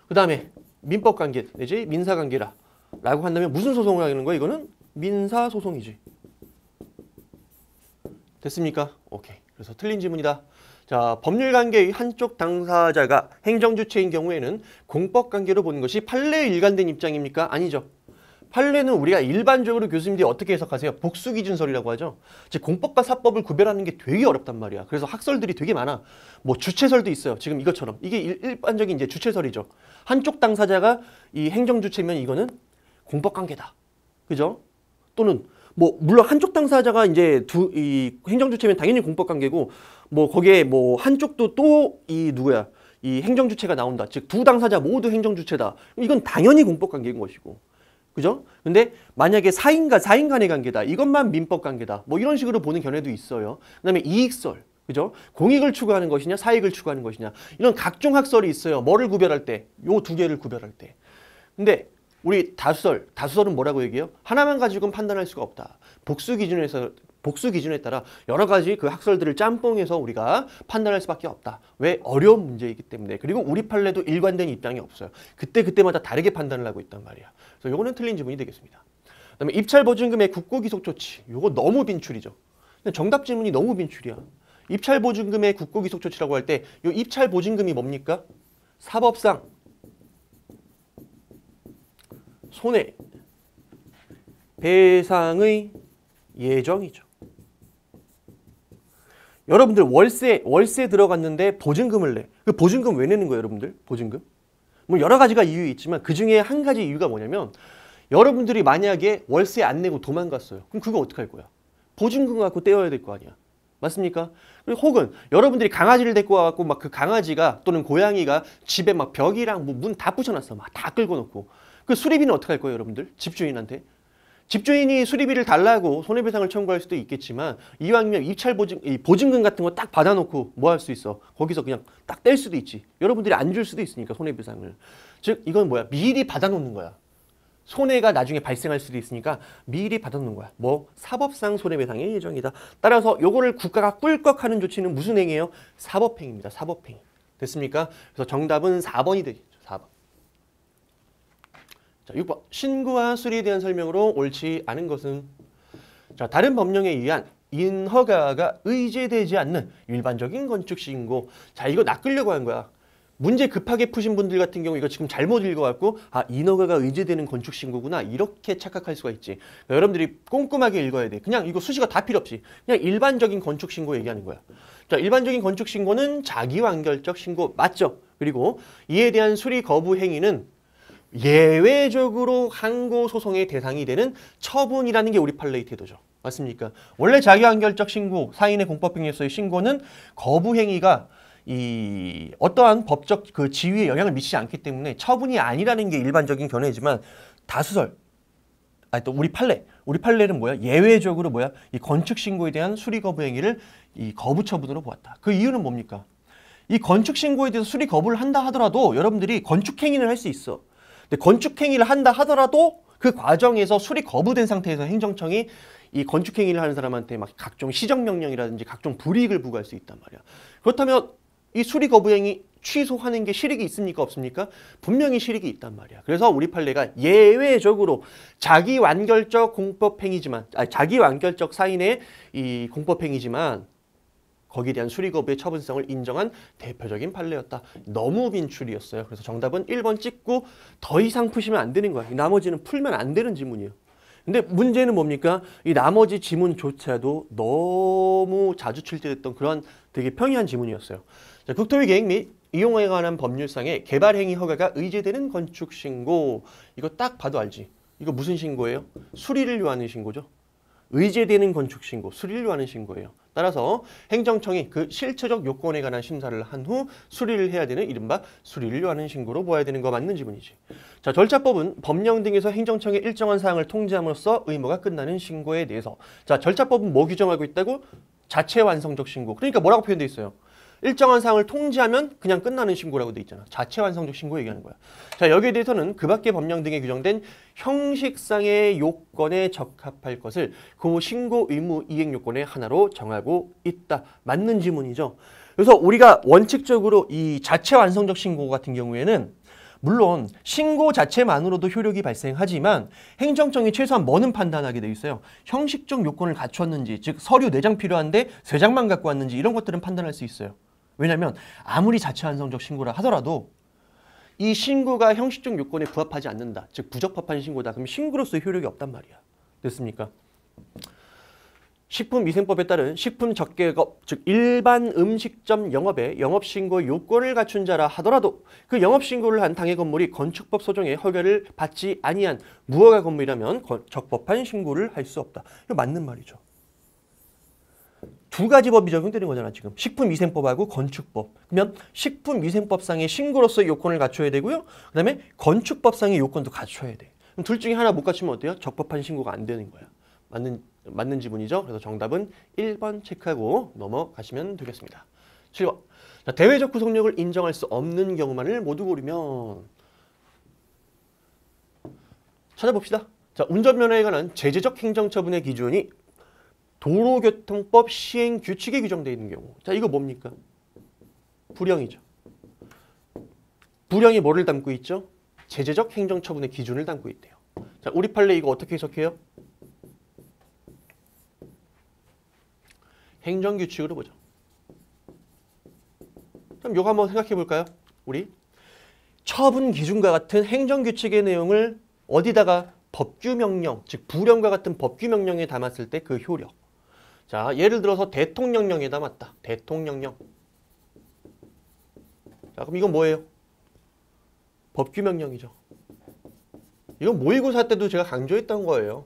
그 다음에 민법관계 내지 민사관계라 라고 한다면 무슨 소송을 하는 거예요? 이거는 민사소송이지. 됐습니까? 오케이. 그래서 틀린 지문이다. 자, 법률관계의 한쪽 당사자가 행정주체인 경우에는 공법관계로 보는 것이 판례에 일관된 입장입니까? 아니죠. 판례는 우리가 일반적으로 교수님들이 어떻게 해석하세요? 복수기준설이라고 하죠. 즉 공법과 사법을 구별하는 게 되게 어렵단 말이야. 그래서 학설들이 되게 많아. 뭐 주체설도 있어요. 지금 이것처럼. 이게 일반적인 이제 주체설이죠. 한쪽 당사자가 이 행정주체면 이거는 공법관계다. 그죠? 또는 뭐 물론 한쪽 당사자가 이제 이 행정주체면 당연히 공법관계고 뭐 거기에 뭐 한쪽도 또 이 누구야 이 행정주체가 나온다. 즉 두 당사자 모두 행정주체다. 이건 당연히 공법관계인 것이고, 그죠? 근데 만약에 사인과 사인 간의 관계다. 이것만 민법관계다. 뭐 이런 식으로 보는 견해도 있어요. 그다음에 이익설, 그죠? 공익을 추구하는 것이냐, 사익을 추구하는 것이냐. 이런 각종 학설이 있어요. 뭐를 구별할 때, 요 두 개를 구별할 때. 근데 우리 다수설은 뭐라고 얘기해요? 하나만 가지고는 판단할 수가 없다. 복수 기준에 따라 여러 가지 그 학설들을 짬뽕해서 우리가 판단할 수밖에 없다. 왜? 어려운 문제이기 때문에. 그리고 우리 판례도 일관된 입장이 없어요. 그때마다 다르게 판단을 하고 있단 말이야. 그래서 요거는 틀린 지문이 되겠습니다. 그다음에 입찰보증금의 국고기속조치. 요거 너무 빈출이죠. 정답 지문이 너무 빈출이야. 입찰보증금의 국고기속조치라고 할 때 요 입찰보증금이 뭡니까? 사법상 손해 배상의 예정이죠. 여러분들 월세 들어갔는데 보증금을 내. 그 보증금 왜 내는 거예요, 여러분들? 보증금? 뭐 여러 가지가 이유 있지만 그 중에 한 가지 이유가 뭐냐면 여러분들이 만약에 월세 안 내고 도망갔어요. 그럼 그거 어떡할 거야? 보증금 갖고 떼어야 될 거 아니야. 맞습니까? 그리고 혹은 여러분들이 강아지를 데리고 와갖고 막 그 강아지가 또는 고양이가 집에 막 벽이랑 뭐 문 다 부셔놨어. 막 다 끌고 놓고. 그 수리비는 어떻게 할 거예요, 여러분들? 집주인한테? 집주인이 수리비를 달라고 손해배상을 청구할 수도 있겠지만 이왕이면 보증금 같은 거 딱 받아놓고 뭐 할 수 있어? 거기서 그냥 딱 뗄 수도 있지. 여러분들이 안 줄 수도 있으니까 손해배상을. 즉 이건 뭐야? 미리 받아놓는 거야. 손해가 나중에 발생할 수도 있으니까 미리 받아놓는 거야. 뭐 사법상 손해배상의 예정이다. 따라서 요거를 국가가 꿀꺽하는 조치는 무슨 행위예요? 사법행위입니다. 사법행위. 됐습니까? 그래서 정답은 4번이 되겠죠. 4번. 자, 6번. 신고와 수리에 대한 설명으로 옳지 않은 것은? 자, 다른 법령에 의한 인허가가 의제되지 않는 일반적인 건축 신고. 자, 이거 낚으려고 한 거야. 문제 급하게 푸신 분들 같은 경우 이거 지금 잘못 읽어갖고 아, 인허가가 의제되는 건축 신고구나 이렇게 착각할 수가 있지. 그러니까 여러분들이 꼼꼼하게 읽어야 돼. 그냥 이거 수식어 다 필요 없이 그냥 일반적인 건축 신고 얘기하는 거야. 자, 일반적인 건축 신고는 자기완결적 신고 맞죠? 그리고 이에 대한 수리 거부 행위는 예외적으로 항고 소송의 대상이 되는 처분이라는 게 우리 판례의 태도죠. 맞습니까? 원래 자기완결적 신고, 사인의 공법행위에서의 신고는 거부 행위가 이 어떠한 법적 그 지위에 영향을 미치지 않기 때문에 처분이 아니라는 게 일반적인 견해지만 다수설, 아니 또 우리 판례는 뭐야? 예외적으로 뭐야? 이 건축 신고에 대한 수리 거부 행위를 이 거부 처분으로 보았다. 그 이유는 뭡니까? 이 건축 신고에 대해서 수리 거부를 한다 하더라도 여러분들이 건축 행위를 할 수 있어. 근데 건축 행위를 한다 하더라도 그 과정에서 수리 거부된 상태에서 행정청이 이 건축 행위를 하는 사람한테 막 각종 시정명령이라든지 각종 불이익을 부과할 수 있단 말이야. 그렇다면 이 수리 거부 행위 취소하는 게 실익이 있습니까? 없습니까? 분명히 실익이 있단 말이야. 그래서 우리 판례가 예외적으로 자기완결적 공법행위지만, 자기완결적 사인의 이 공법행위지만 거기에 대한 수리 거부의 처분성을 인정한 대표적인 판례였다. 너무 빈출이었어요. 그래서 정답은 1번 찍고 더 이상 푸시면 안 되는 거야. 나머지는 풀면 안 되는 지문이에요. 근데 문제는 뭡니까? 이 나머지 지문조차도 너무 자주 출제됐던 그런 되게 평이한 지문이었어요. 자, 국토위 계획 및 이용에 관한 법률상의 개발행위 허가가 의제되는 건축신고. 이거 딱 봐도 알지. 이거 무슨 신고예요? 수리를 요하는 신고죠. 의제되는 건축신고, 수리를 요하는 신고예요. 따라서 행정청이 그 실체적 요건에 관한 심사를 한 후 수리를 해야 되는 이른바 수리를 요하는 신고로 보아야 되는 거 맞는 지문이지. 자, 절차법은 법령 등에서 행정청의 일정한 사항을 통지함으로써 의무가 끝나는 신고에 대해서. 자, 절차법은 뭐 규정하고 있다고? 자체 완성적 신고. 그러니까 뭐라고 표현되어 있어요? 일정한 사항을 통지하면 그냥 끝나는 신고라고 돼 있잖아. 자체 완성적 신고 얘기하는 거야. 자, 여기에 대해서는 그 밖의 법령 등에 규정된 형식상의 요건에 적합할 것을 그 신고 의무 이행 요건의 하나로 정하고 있다. 맞는 지문이죠. 그래서 우리가 원칙적으로 이 자체 완성적 신고 같은 경우에는 물론 신고 자체만으로도 효력이 발생하지만 행정청이 최소한 뭐는 판단하게 돼 있어요. 형식적 요건을 갖췄는지, 즉 서류 4장 필요한데 3장만 갖고 왔는지 이런 것들은 판단할 수 있어요. 왜냐하면 아무리 자체 완성적 신고라 하더라도 이 신고가 형식적 요건에 부합하지 않는다. 즉 부적합한 신고다. 그럼 신고로서의 효력이 없단 말이야. 됐습니까? 식품위생법에 따른 식품적계업, 즉 일반 음식점 영업의 영업신고 요건을 갖춘 자라 하더라도 그 영업신고를 한 당해 건물이 건축법 소정의 허가를 받지 아니한 무허가 건물이라면 적법한 신고를 할 수 없다. 이거 맞는 말이죠. 두 가지 법이 적용되는 거잖아 지금. 식품위생법하고 건축법. 그러면 식품위생법상의 신고로서의 요건을 갖춰야 되고요. 그 다음에 건축법상의 요건도 갖춰야 돼. 그럼 둘 중에 하나 못 갖추면 어때요? 적법한 신고가 안 되는 거야. 맞는 지문이죠. 그래서 정답은 1번 체크하고 넘어가시면 되겠습니다. 7번. 자, 대외적 구속력을 인정할 수 없는 경우만을 모두 고르면 찾아봅시다. 자, 운전면허에 관한 제재적 행정처분의 기준이 도로교통법 시행규칙에 규정되어 있는 경우. 자, 이거 뭡니까? 불령이죠. 불령이 뭐를 담고 있죠? 제재적 행정처분의 기준을 담고 있대요. 자, 우리 판례 이거 어떻게 해석해요? 행정규칙으로 보죠. 그럼 요거 한번 생각해 볼까요? 우리 처분 기준과 같은 행정규칙의 내용을 어디다가 법규명령, 즉 불령과 같은 법규명령에 담았을 때 그 효력. 자, 예를 들어서 대통령령에 담았다. 대통령령. 자, 그럼 이건 뭐예요? 법규명령이죠. 이건 모의고사 때도 제가 강조했던 거예요.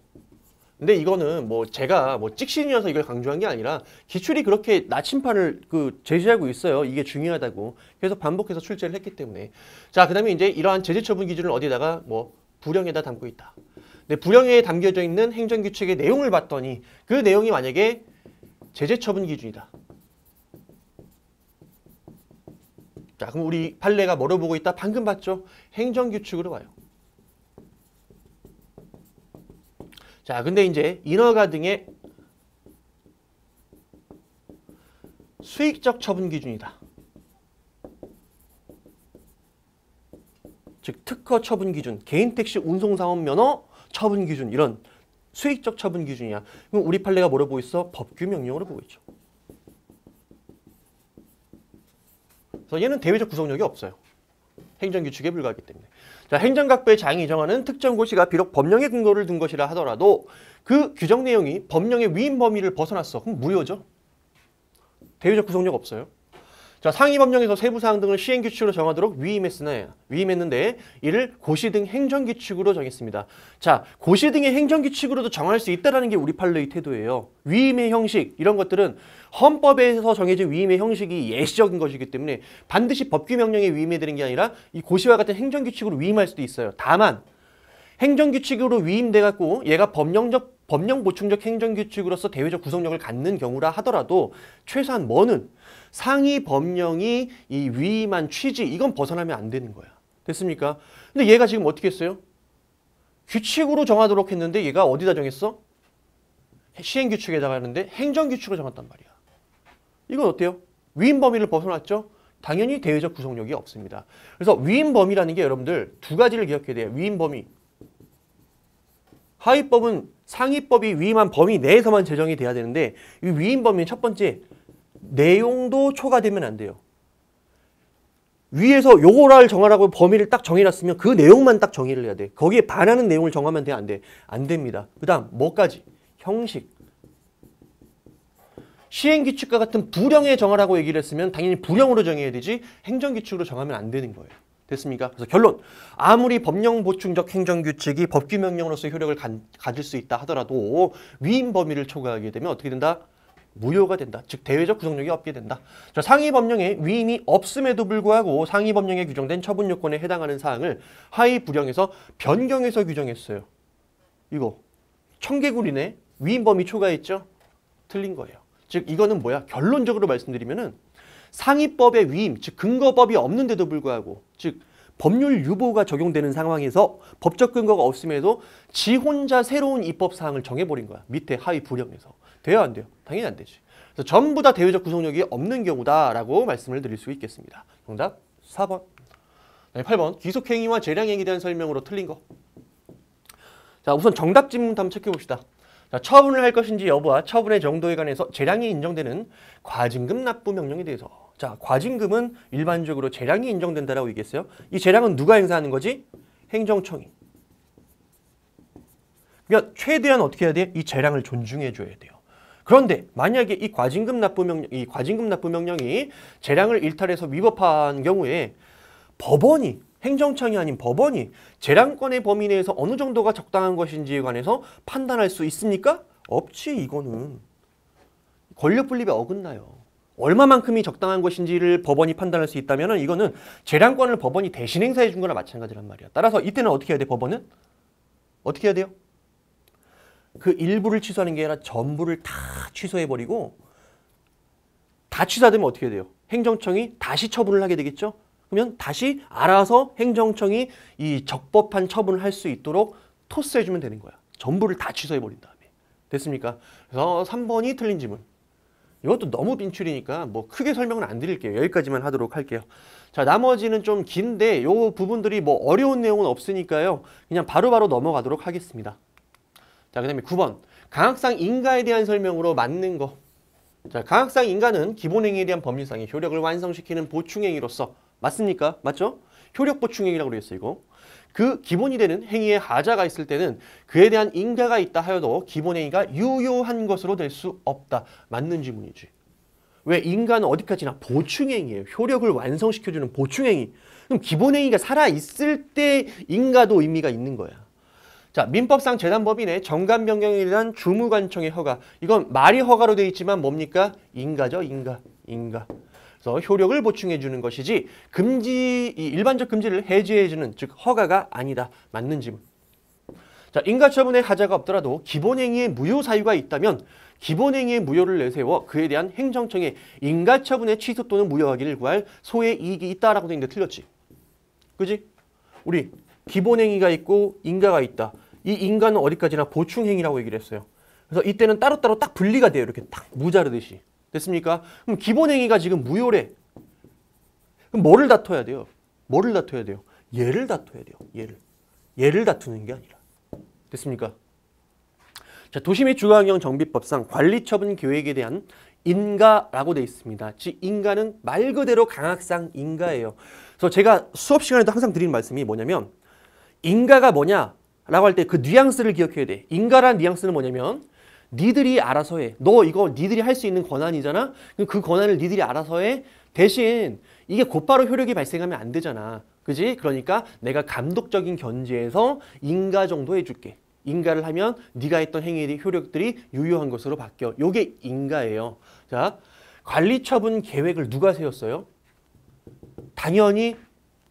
근데 이거는 뭐 제가 뭐 찍신이어서 이걸 강조한 게 아니라 기출이 그렇게 나침판을 제시하고 있어요. 이게 중요하다고. 그래서 반복해서 출제를 했기 때문에. 자, 그다음에 이제 이러한 제재처분 기준을 어디다가 뭐 불령에다 담고 있다. 근데 불령에 담겨져 있는 행정규칙의 내용을 봤더니 그 내용이 만약에 제재처분 기준이다. 자, 그럼 우리 판례가 뭐로 보고 있다? 방금 봤죠? 행정규칙으로 봐요. 자, 근데 이제 인허가 등의 수익적 처분 기준이다. 즉 특허 처분 기준, 개인 택시 운송 사업 면허 처분 기준, 이런 수익적 처분 기준이야. 그럼 우리 판례가 뭐로 보고 있어? 법규 명령으로 보고 있죠. 그래서 얘는 대외적 구속력이 없어요. 행정규칙에 불과하기 때문에. 자, 행정각부의 장이 정하는 특정 고시가 비록 법령의 근거를 둔 것이라 하더라도 그 규정 내용이 법령의 위임 범위를 벗어났어. 그럼 무효죠. 대외적 구속력 없어요. 자, 상위 법령에서 세부 사항 등을 시행규칙으로 정하도록 위임했는데 이를 고시 등 행정규칙으로 정했습니다. 자, 고시 등의 행정규칙으로도 정할 수 있다는 게 우리 판례의 태도예요. 위임의 형식, 이런 것들은 헌법에서 정해진 위임의 형식이 예시적인 것이기 때문에 반드시 법규 명령에 위임해야 되는 게 아니라 이 고시와 같은 행정규칙으로 위임할 수도 있어요. 다만 행정규칙으로 위임돼 갖고 얘가 법령 보충적 행정규칙으로서 대외적 구속력을 갖는 경우라 하더라도 최소한 뭐는 상위 법령이 이 위임한 취지, 이건 벗어나면 안 되는 거야. 됐습니까? 근데 얘가 지금 어떻게 했어요? 규칙으로 정하도록 했는데 얘가 어디다 정했어? 시행규칙에다가 하는데 행정규칙으로 정했단 말이야. 이건 어때요? 위임 범위를 벗어났죠? 당연히 대외적 구속력이 없습니다. 그래서 위임 범위라는 게 여러분들 두 가지를 기억해야 돼요. 위임 범위. 하위법은 상위법이 위임한 범위 내에서만 제정이 돼야 되는데 이 위임 범위는 첫 번째, 내용도 초과되면 안 돼요. 위에서 요거를 정하라고 범위를 딱 정해놨으면 그 내용만 딱 정의를 해야 돼. 거기에 반하는 내용을 정하면 돼? 안 돼? 안 됩니다. 그 다음 뭐까지? 형식. 시행규칙과 같은 불형에 정하라고 얘기를 했으면 당연히 불형으로 정해야 되지 행정규칙으로 정하면 안 되는 거예요. 됐습니까? 그래서 결론, 아무리 법령 보충적 행정규칙이 법규명령으로서 효력을 가질 수 있다 하더라도 위임 범위를 초과하게 되면 어떻게 된다? 무효가 된다. 즉 대외적 구속력이 없게 된다. 자, 상위 법령에 위임이 없음에도 불구하고 상위 법령에 규정된 처분 요건에 해당하는 사항을 하위 불령에서 변경해서 규정했어요. 이거 청개구리네. 위임 범위 초과했죠? 틀린 거예요. 즉 이거는 뭐야? 결론적으로 말씀드리면은 상위법의 위임, 즉 근거법이 없는데도 불구하고, 즉 법률 유보가 적용되는 상황에서 법적 근거가 없음에도 지 혼자 새로운 입법 사항을 정해버린 거야. 밑에 하위 불령에서. 돼요, 안 돼요? 당연히 안 되지. 그래서 전부 다 대외적 구속력이 없는 경우다라고 말씀을 드릴 수 있겠습니다. 정답 4번. 네, 8번. 귀속행위와 재량행위에 대한 설명으로 틀린 거. 자, 우선 정답 질문부터 한번 체크해 봅시다. 자, 처분을 할 것인지 여부와 처분의 정도에 관해서 재량이 인정되는 과징금 납부 명령에 대해서. 자, 과징금은 일반적으로 재량이 인정된다라고 얘기했어요. 이 재량은 누가 행사하는 거지? 행정청이. 그러니까 최대한 어떻게 해야 돼? 이 재량을 존중해 줘야 돼요. 그런데 만약에 이 과징금 납부 명령이 재량을 일탈해서 위법한 경우에 법원이, 행정청이 아닌 법원이 재량권의 범위 내에서 어느 정도가 적당한 것인지에 관해서 판단할 수 있습니까? 없지. 이거는 권력 분립에 어긋나요. 얼마만큼이 적당한 것인지를 법원이 판단할 수 있다면 이거는 재량권을 법원이 대신 행사해 준 거나 마찬가지란 말이야. 따라서 이때는 어떻게 해야 돼? 법원은? 어떻게 해야 돼요? 그 일부를 취소하는 게 아니라 전부를 다 취소해버리고, 다 취소되면 어떻게 돼요? 행정청이 다시 처분을 하게 되겠죠? 그러면 다시 알아서 행정청이 이 적법한 처분을 할 수 있도록 토스해주면 되는 거야. 전부를 다 취소해버린 다음에. 됐습니까? 그래서 3번이 틀린 지문. 이것도 너무 빈출이니까 뭐 크게 설명은 안 드릴게요. 여기까지만 하도록 할게요. 자, 나머지는 좀 긴데 요 부분들이 뭐 어려운 내용은 없으니까요. 그냥 바로바로 넘어가도록 하겠습니다. 자, 그 다음에 9번. 강학상 인가에 대한 설명으로 맞는 거. 자, 강학상 인가는 기본행위에 대한 법률상의 효력을 완성시키는 보충행위로서, 맞습니까? 맞죠? 효력 보충행위라고 그랬어요, 이거. 그 기본이 되는 행위에 하자가 있을 때는 그에 대한 인가가 있다 하여도 기본행위가 유효한 것으로 될 수 없다. 맞는 지문이지. 왜? 인가는 어디까지나 보충행위예요. 효력을 완성시켜주는 보충행위. 그럼 기본행위가 살아있을 때 인가도 의미가 있는 거야. 자, 민법상 재단법인의 정관 변경에 대한 주무관청의 허가. 이건 말이 허가로 되어 있지만 뭡니까? 인가죠, 인가. 그래서 효력을 보충해 주는 것이지 이 일반적 금지를 해제해 주는, 즉 허가가 아니다. 맞는 지문. 자, 인가처분에 하자가 없더라도 기본행위의 무효 사유가 있다면 기본행위의 무효를 내세워 그에 대한 행정청의 인가처분의 취소 또는 무효하기를 구할 소의 이익이 있다라고 되어 있는데 틀렸지. 그지? 우리 기본행위가 있고 인가가 있다. 이 인가는 어디까지나 보충행위라고 얘기를 했어요. 그래서 이때는 따로따로 딱 분리가 돼요. 이렇게 딱 무자르듯이. 됐습니까? 그럼 기본행위가 지금 무효래. 그럼 뭐를 다퉈야 돼요? 뭐를 다퉈야 돼요? 얘를 다퉈야 돼요. 얘를 다투는 게 아니라. 됐습니까? 자, 도시 및 주거환경 정비법상 관리처분 계획에 대한 인가라고 되어 있습니다. 즉 인가는 말 그대로 강학상 인가예요. 그래서 제가 수업 시간에도 항상 드리는 말씀이 뭐냐면, 인가가 뭐냐라고 할 때 그 뉘앙스를 기억해야 돼. 인가란 뉘앙스는 뭐냐면 니들이 알아서 해. 너 이거 니들이 할 수 있는 권한이잖아. 그 권한을 니들이 알아서 해. 대신 이게 곧바로 효력이 발생하면 안 되잖아. 그지? 그러니까 내가 감독적인 견지에서 인가 정도 해줄게. 인가를 하면 네가 했던 행위의 효력들이 유효한 것으로 바뀌어. 요게 인가예요. 자, 관리처분 계획을 누가 세웠어요? 당연히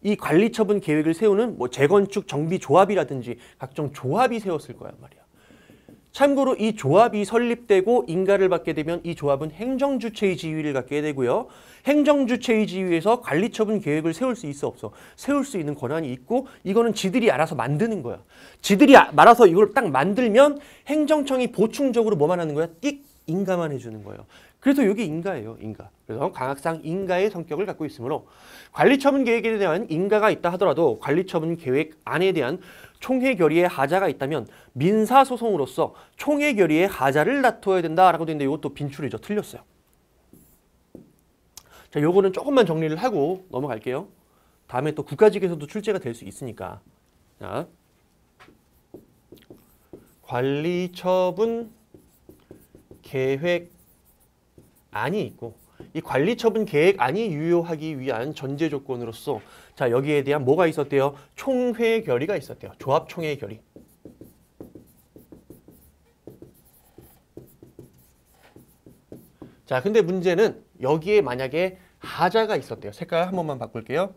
이 관리처분 계획을 세우는 뭐 재건축 정비조합이라든지 각종 조합이 세웠을 거란 말이야. 참고로 이 조합이 설립되고 인가를 받게 되면 이 조합은 행정주체의 지위를 갖게 되고요. 행정주체의 지위에서 관리처분 계획을 세울 수 있어 없어? 세울 수 있는 권한이 있고, 이거는 지들이 알아서 만드는 거야. 지들이 알아서 이걸 딱 만들면 행정청이 보충적으로 뭐만 하는 거야? 띡 인가만 해주는 거예요. 그래서 이게 인가예요. 인가. 그래서 강학상 인가의 성격을 갖고 있으므로 관리처분 계획에 대한 인가가 있다 하더라도 관리처분 계획 안에 대한 총회 결의의 하자가 있다면 민사소송으로서 총회 결의의 하자를 다퉈야 된다라고 되어 있는데 이것도 빈출이죠. 틀렸어요. 자, 요거는 조금만 정리를 하고 넘어갈게요. 다음에 또 국가직에서도 출제가 될 수 있으니까. 자, 관리처분 계획 안이 있고 이 관리처분 계획안이 유효하기 위한 전제 조건으로서 자 여기에 대한 뭐가 있었대요? 총회 결의가 있었대요. 조합 총회 결의. 자 근데 문제는 여기에 만약에 하자가 있었대요. 색깔 한 번만 바꿀게요.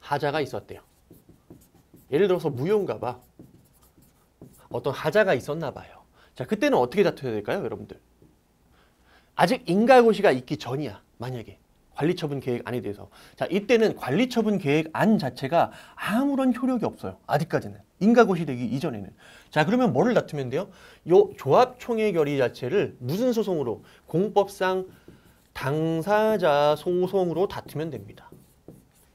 하자가 있었대요. 예를 들어서 무효인가 봐. 어떤 하자가 있었나 봐요. 자 그때는 어떻게 다투어야 될까요, 여러분들? 아직 인가고시가 있기 전이야. 만약에 관리처분 계획안에 대해서. 자 이때는 관리처분 계획안 자체가 아무런 효력이 없어요. 아직까지는. 인가고시 되기 이전에는. 자 그러면 뭐를 다투면 돼요? 요 조합총회 결의 자체를 무슨 소송으로? 공법상 당사자 소송으로 다투면 됩니다.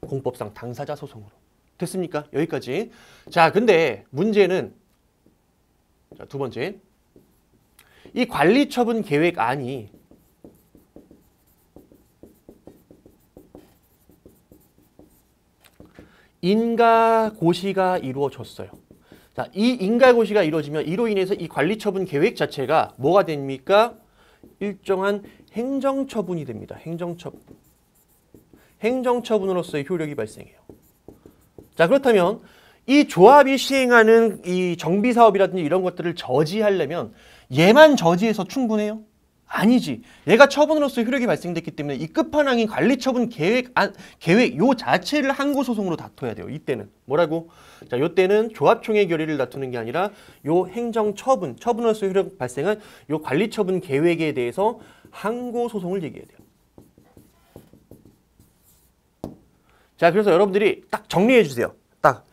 공법상 당사자 소송으로. 됐습니까? 여기까지. 자 근데 문제는 자, 두 번째. 이 관리처분 계획안이 인가고시가 이루어졌어요. 자, 이 인가고시가 이루어지면 이로 인해서 이 관리처분 계획 자체가 뭐가 됩니까? 일정한 행정처분이 됩니다. 행정처분. 행정처분으로서의 효력이 발생해요. 자, 그렇다면 이 조합이 시행하는 이 정비사업이라든지 이런 것들을 저지하려면 얘만 저지해서 충분해요? 아니지. 얘가 처분으로서 효력이 발생됐기 때문에 이 끝판왕인 관리처분 계획 요 자체를 항고소송으로 다퉈야 돼요. 이때는. 뭐라고? 자, 이때는 조합총회 결의를 다투는 게 아니라 요 처분으로서 효력 발생한 요 관리처분 계획에 대해서 항고소송을 얘기해야 돼요. 자, 그래서 여러분들이 딱 정리해 주세요. 딱.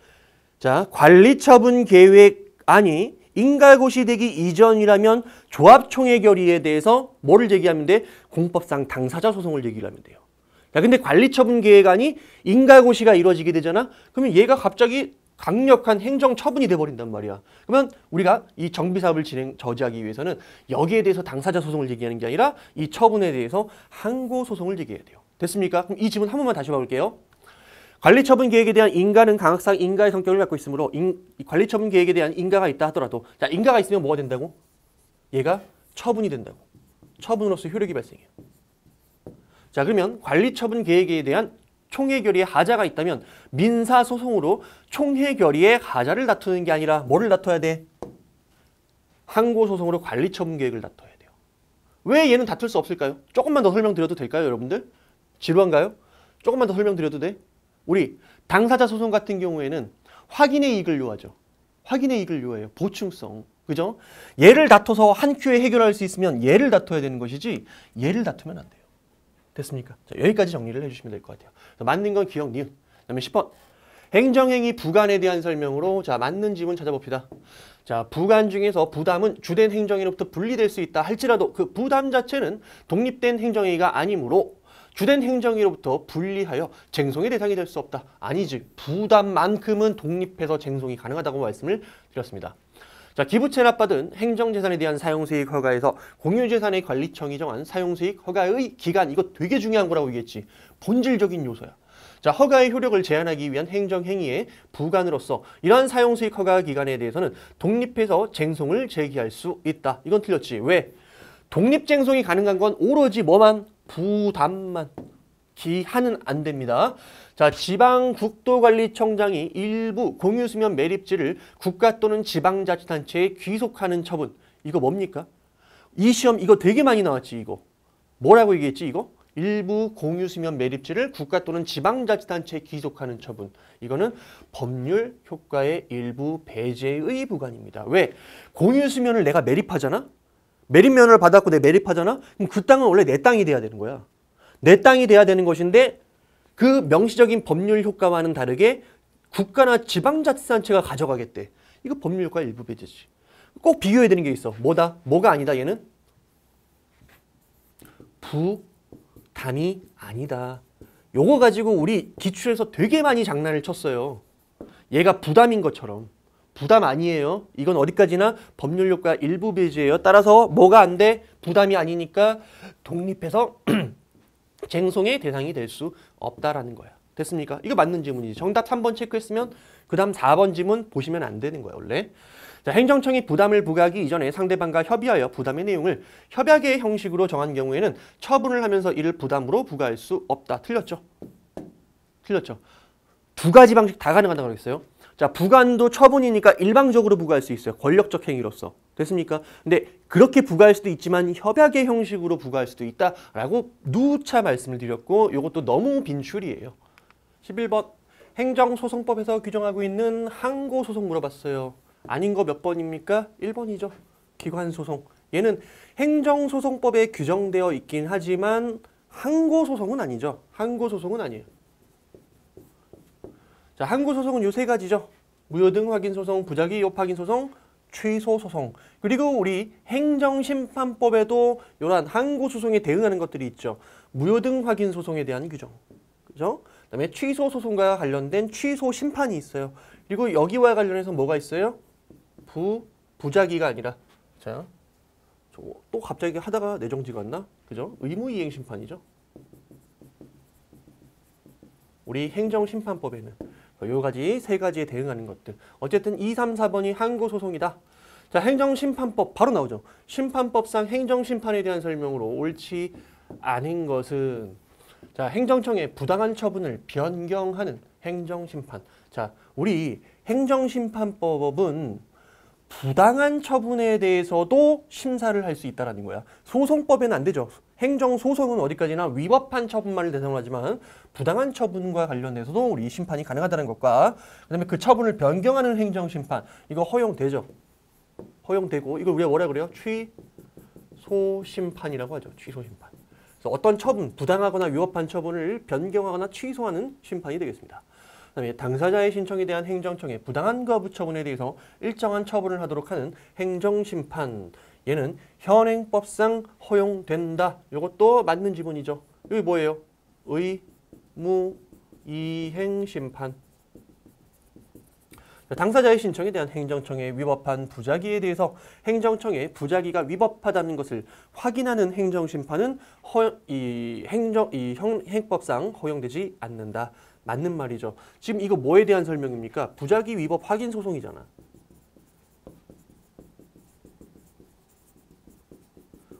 자, 관리처분 계획안이 인가고시 되기 이전이라면 조합총회 결의에 대해서 뭐를 제기하면 돼? 공법상 당사자 소송을 제기를 하면 돼요. 자, 근데 관리처분 계획안이 인가고시가 이루어지게 되잖아? 그러면 얘가 갑자기 강력한 행정처분이 돼버린단 말이야. 그러면 우리가 이 정비사업을 저지하기 위해서는 여기에 대해서 당사자 소송을 제기하는 게 아니라 이 처분에 대해서 항고소송을 제기해야 돼요. 됐습니까? 그럼 이 지문 한 번만 다시 봐볼게요. 관리처분 계획에 대한 인가는 강학상 인가의 성격을 갖고 있으므로 관리처분 계획에 대한 인가가 있다 하더라도 자 인가가 있으면 뭐가 된다고? 얘가 처분이 된다고. 처분으로서 효력이 발생해요. 자 그러면 관리처분 계획에 대한 총회 결의에 하자가 있다면 민사소송으로 총회 결의의 하자를 다투는 게 아니라 뭐를 다퉈야 돼? 항고소송으로 관리처분 계획을 다퉈야 돼요. 왜 얘는 다툴 수 없을까요? 조금만 더 설명드려도 될까요, 여러분들? 지루한가요? 조금만 더 설명드려도 돼? 우리 당사자 소송 같은 경우에는 확인의 이익을 요하죠. 확인의 이익을 요해요. 보충성. 그죠? 얘를 다퉈서 한 큐에 해결할 수 있으면 얘를 다퉈야 되는 것이지 얘를 다투면 안 돼요. 됐습니까? 자, 여기까지 정리를 해주시면 될 것 같아요. 맞는 건 기억, 니은. 그다음에 10번. 행정행위 부관에 대한 설명으로 자 맞는 지문 찾아봅시다. 자 부관 중에서 부담은 주된 행정행위로부터 분리될 수 있다 할지라도 그 부담 자체는 독립된 행정행위가 아니므로 주된 행정위로부터 분리하여 쟁송의 대상이 될 수 없다. 아니지. 부담만큼은 독립해서 쟁송이 가능하다고 말씀을 드렸습니다. 자, 기부채납받은 행정재산에 대한 사용수익 허가에서 공유재산의 관리청이 정한 사용수익 허가의 기간, 이거 되게 중요한 거라고 얘기했지. 본질적인 요소야. 자, 허가의 효력을 제한하기 위한 행정행위의 부관으로서 이러한 사용수익 허가 기간에 대해서는 독립해서 쟁송을 제기할 수 있다. 이건 틀렸지. 왜? 독립쟁송이 가능한 건 오로지 뭐만? 부담만. 기한은 안 됩니다. 자, 지방국도관리청장이 일부 공유수면 매립지를 국가 또는 지방자치단체에 귀속하는 처분. 이거 뭡니까? 이 시험 이거 되게 많이 나왔지, 이거. 뭐라고 얘기했지, 이거? 일부 공유수면 매립지를 국가 또는 지방자치단체에 귀속하는 처분. 이거는 법률 효과의 일부 배제의 부관입니다. 왜? 공유수면을 내가 매립하잖아? 매립면허를 받았고 내가 매립하잖아? 그럼 그 땅은 원래 내 땅이 돼야 되는 거야. 내 땅이 돼야 되는 것인데 그 명시적인 법률 효과와는 다르게 국가나 지방자치단체가 가져가겠대. 이거 법률 효과 일부 배제지. 꼭 비교해야 되는 게 있어. 뭐다? 뭐가 아니다 얘는? 부담이 아니다. 요거 가지고 우리 기출에서 되게 많이 장난을 쳤어요. 얘가 부담인 것처럼. 부담 아니에요. 이건 어디까지나 법률 효과 일부 배제예요. 따라서 뭐가 안 돼? 부담이 아니니까 독립해서 쟁송의 대상이 될 수 없다라는 거야. 됐습니까? 이거 맞는 지문이지. 정답 3번 체크했으면 그 다음 4번 지문 보시면 안 되는 거야, 원래. 자, 행정청이 부담을 부과하기 이전에 상대방과 협의하여 부담의 내용을 협약의 형식으로 정한 경우에는 처분을 하면서 이를 부담으로 부과할 수 없다. 틀렸죠? 틀렸죠? 두 가지 방식 다 가능하다고 그랬어요. 자, 부관도 처분이니까 일방적으로 부과할 수 있어요. 권력적 행위로서. 됐습니까? 근데 그렇게 부과할 수도 있지만 협약의 형식으로 부과할 수도 있다라고 누차 말씀을 드렸고 이것도 너무 빈출이에요. 11번 행정소송법에서 규정하고 있는 항고소송 물어봤어요. 아닌 거 몇 번입니까? 1번이죠. 기관소송. 얘는 행정소송법에 규정되어 있긴 하지만 항고소송은 아니죠. 항고소송은 아니에요. 자, 항고소송은 요 세 가지죠. 무효등 확인소송, 부작위 위법 확인소송, 취소소송. 그리고 우리 행정심판법에도 이러한 항고소송에 대응하는 것들이 있죠. 무효등 확인소송에 대한 규정. 그죠? 그 다음에 취소소송과 관련된 취소심판이 있어요. 그리고 여기와 관련해서 뭐가 있어요? 부작위가 아니라. 자, 또 갑자기 하다가 내정지가 왔나? 그죠? 의무이행심판이죠. 우리 행정심판법에는 요 가지 세 가지에 대응하는 것들. 어쨌든 2, 3, 4번이 항고소송이다. 자, 행정심판법 바로 나오죠. 심판법상 행정심판에 대한 설명으로 옳지 않은 것은 자, 행정청의 부당한 처분을 변경하는 행정심판. 자, 우리 행정심판법은 부당한 처분에 대해서도 심사를 할 수 있다는 거야. 소송법에는 안 되죠. 행정소송은 어디까지나 위법한 처분만을 대상으로 하지만 부당한 처분과 관련해서도 우리 심판이 가능하다는 것과 그다음에 그 처분을 변경하는 행정심판 이거 허용되죠. 허용되고 이걸 우리가 뭐라 그래요? 취소심판이라고 하죠. 취소심판. 그래서 어떤 처분, 부당하거나 위법한 처분을 변경하거나 취소하는 심판이 되겠습니다. 그다음에 당사자의 신청에 대한 행정청의 부당한 거부 처분에 대해서 일정한 처분을 하도록 하는 행정심판. 얘는 현행법상 허용된다. 이것도 맞는 지문이죠. 여기 뭐예요? 의무이행심판. 당사자의 신청에 대한 행정청의 위법한 부작위에 대해서 행정청의 부작위가 위법하다는 것을 확인하는 행정심판은 현행법상 허용되지 않는다. 맞는 말이죠. 지금 이거 뭐에 대한 설명입니까? 부작위 위법 확인 소송이잖아.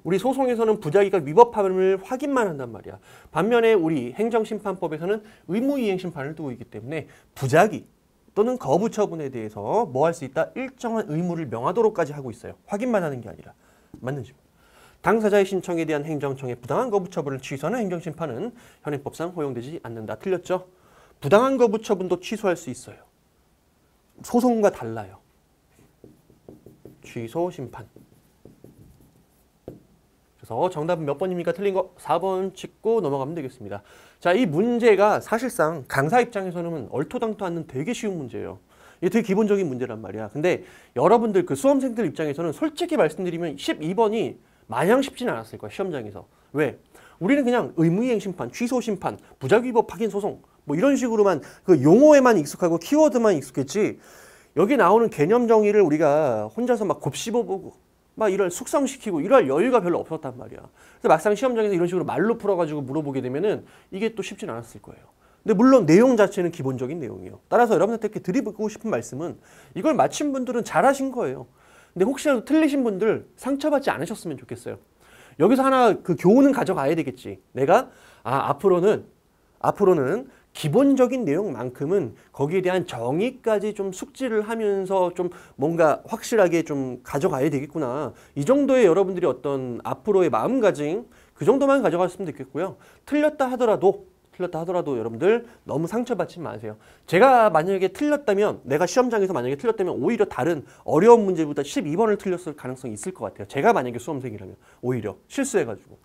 우리 소송에서는 부작위가 위법함을 확인만 한단 말이야. 반면에 우리 행정심판법에서는 의무이행심판을 두고 있기 때문에 부작위 또는 거부 처분에 대해서 뭐 할 수 있다? 일정한 의무를 명하도록까지 하고 있어요. 확인만 하는 게 아니라. 맞는 집. 당사자의 신청에 대한 행정청의 부당한 거부 처분을 취소하는 행정심판은 현행법상 허용되지 않는다. 틀렸죠? 부당한 거부 처분도 취소할 수 있어요. 소송과 달라요. 취소 심판. 그래서 정답은 몇 번입니까? 틀린 거 4번 찍고 넘어가면 되겠습니다. 자, 이 문제가 사실상 강사 입장에서는 얼토당토 않는 되게 쉬운 문제예요. 이게 되게 기본적인 문제란 말이야. 근데 여러분들 그 수험생들 입장에서는 솔직히 말씀드리면 12번이 마냥 쉽지는 않았을 거야. 시험장에서. 왜? 우리는 그냥 의무이행 심판, 취소 심판, 부작위 위법 확인 소송 뭐 이런 식으로만 그 용어에만 익숙하고 키워드만 익숙했지 여기 나오는 개념 정의를 우리가 혼자서 막 곱씹어보고 막 이럴 숙성시키고 이럴 여유가 별로 없었단 말이야. 그래서 막상 시험장에서 이런 식으로 말로 풀어가지고 물어보게 되면은 이게 또 쉽진 않았을 거예요. 근데 물론 내용 자체는 기본적인 내용이에요. 따라서 여러분한테 이렇게 드리고 싶은 말씀은 이걸 마친 분들은 잘하신 거예요. 근데 혹시라도 틀리신 분들 상처받지 않으셨으면 좋겠어요. 여기서 하나 그 교훈은 가져가야 되겠지. 내가 앞으로는 기본적인 내용만큼은 거기에 대한 정의까지 좀 숙지를 하면서 좀 뭔가 확실하게 좀 가져가야 되겠구나. 이 정도의 여러분들이 어떤 앞으로의 마음가짐 그 정도만 가져갔으면 좋겠고요. 틀렸다 하더라도 여러분들 너무 상처받지 마세요. 제가 만약에 틀렸다면 내가 시험장에서 만약에 틀렸다면 오히려 다른 어려운 문제보다 12번을 틀렸을 가능성이 있을 것 같아요. 제가 만약에 수험생이라면 오히려 실수해가지고.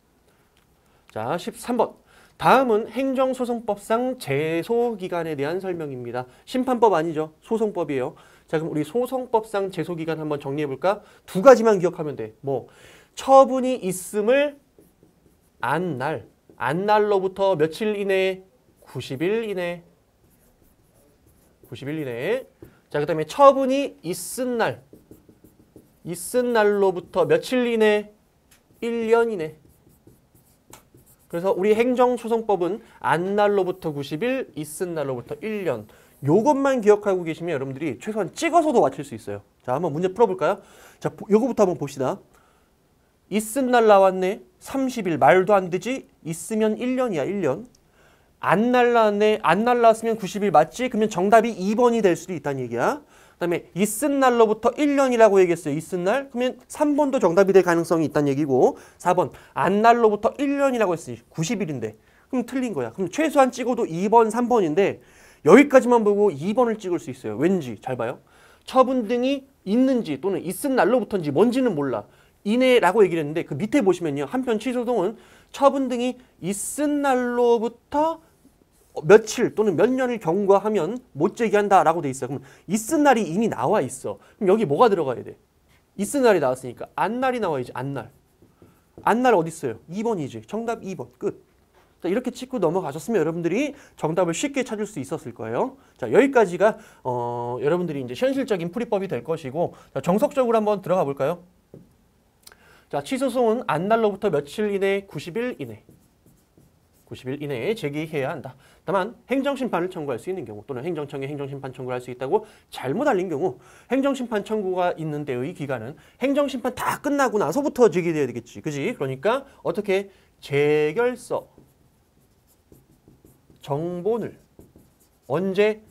자, 13번. 다음은 행정소송법상 제소기간에 대한 설명입니다. 심판법 아니죠. 소송법이에요. 자, 그럼 우리 소송법상 제소기간 한번 정리해볼까? 두 가지만 기억하면 돼. 뭐 처분이 있음을 안날로부터 며칠 이내? 90일 이내. 90일 이내. 자, 그 다음에 처분이 있은 날로부터 며칠 이내? 1년 이내. 그래서 우리 행정소송법은 안날로부터 90일, 있은 날로부터 1년. 요것만 기억하고 계시면 여러분들이 최소한 찍어서도 맞출 수 있어요. 자, 자, 한번 문제 풀어볼까요? 자, 요거부터 한번 봅시다. 있은 날 나왔네. 30일. 말도 안 되지? 있으면 1년이야, 1년. 안 날라왔네. 안 날라왔으면 90일 맞지? 그러면 정답이 2번이 될 수도 있다는 얘기야. 그다음에 있은 날로부터 1년이라고 얘기했어요. 있은 날. 그러면 3번도 정답이 될 가능성이 있다는 얘기고 4번 안 날로부터 1년이라고 했으니 90일인데 그럼 틀린 거야. 그럼 최소한 찍어도 2번, 3번인데 여기까지만 보고 2번을 찍을 수 있어요. 왠지 잘 봐요. 처분 등이 있는지 또는 있은 날로부터인지 뭔지는 몰라. 이내라고 얘기를 했는데 그 밑에 보시면요. 한편 취소동은 처분 등이 있은 날로부터 며칠 또는 몇 년을 경과하면 못 제기한다라고 돼 있어요. 그럼 있은 날이 이미 나와 있어. 그럼 여기 뭐가 들어가야 돼? 있은 날이 나왔으니까 안 날이 나와야지. 안 날. 안 날 어디 있어요? 2번이지. 정답 2번. 끝. 자, 이렇게 찍고 넘어가셨으면 여러분들이 정답을 쉽게 찾을 수 있었을 거예요. 자, 여기까지가 여러분들이 이제 현실적인 풀이법이 될 것이고 자, 정석적으로 한번 들어가 볼까요? 자, 취소송은 안 날로부터 며칠 이내, 90일 이내. 90일 이내에 제기해야 한다. 다만 행정심판을 청구할 수 있는 경우 또는 행정청에 행정심판 청구를 할 수 있다고 잘못 알린 경우 행정심판 청구가 있는 때의 기간은 행정심판 다 끝나고 나서부터 제기돼야 되겠지. 그지? 그러니까 어떻게 재결서 정본을 언제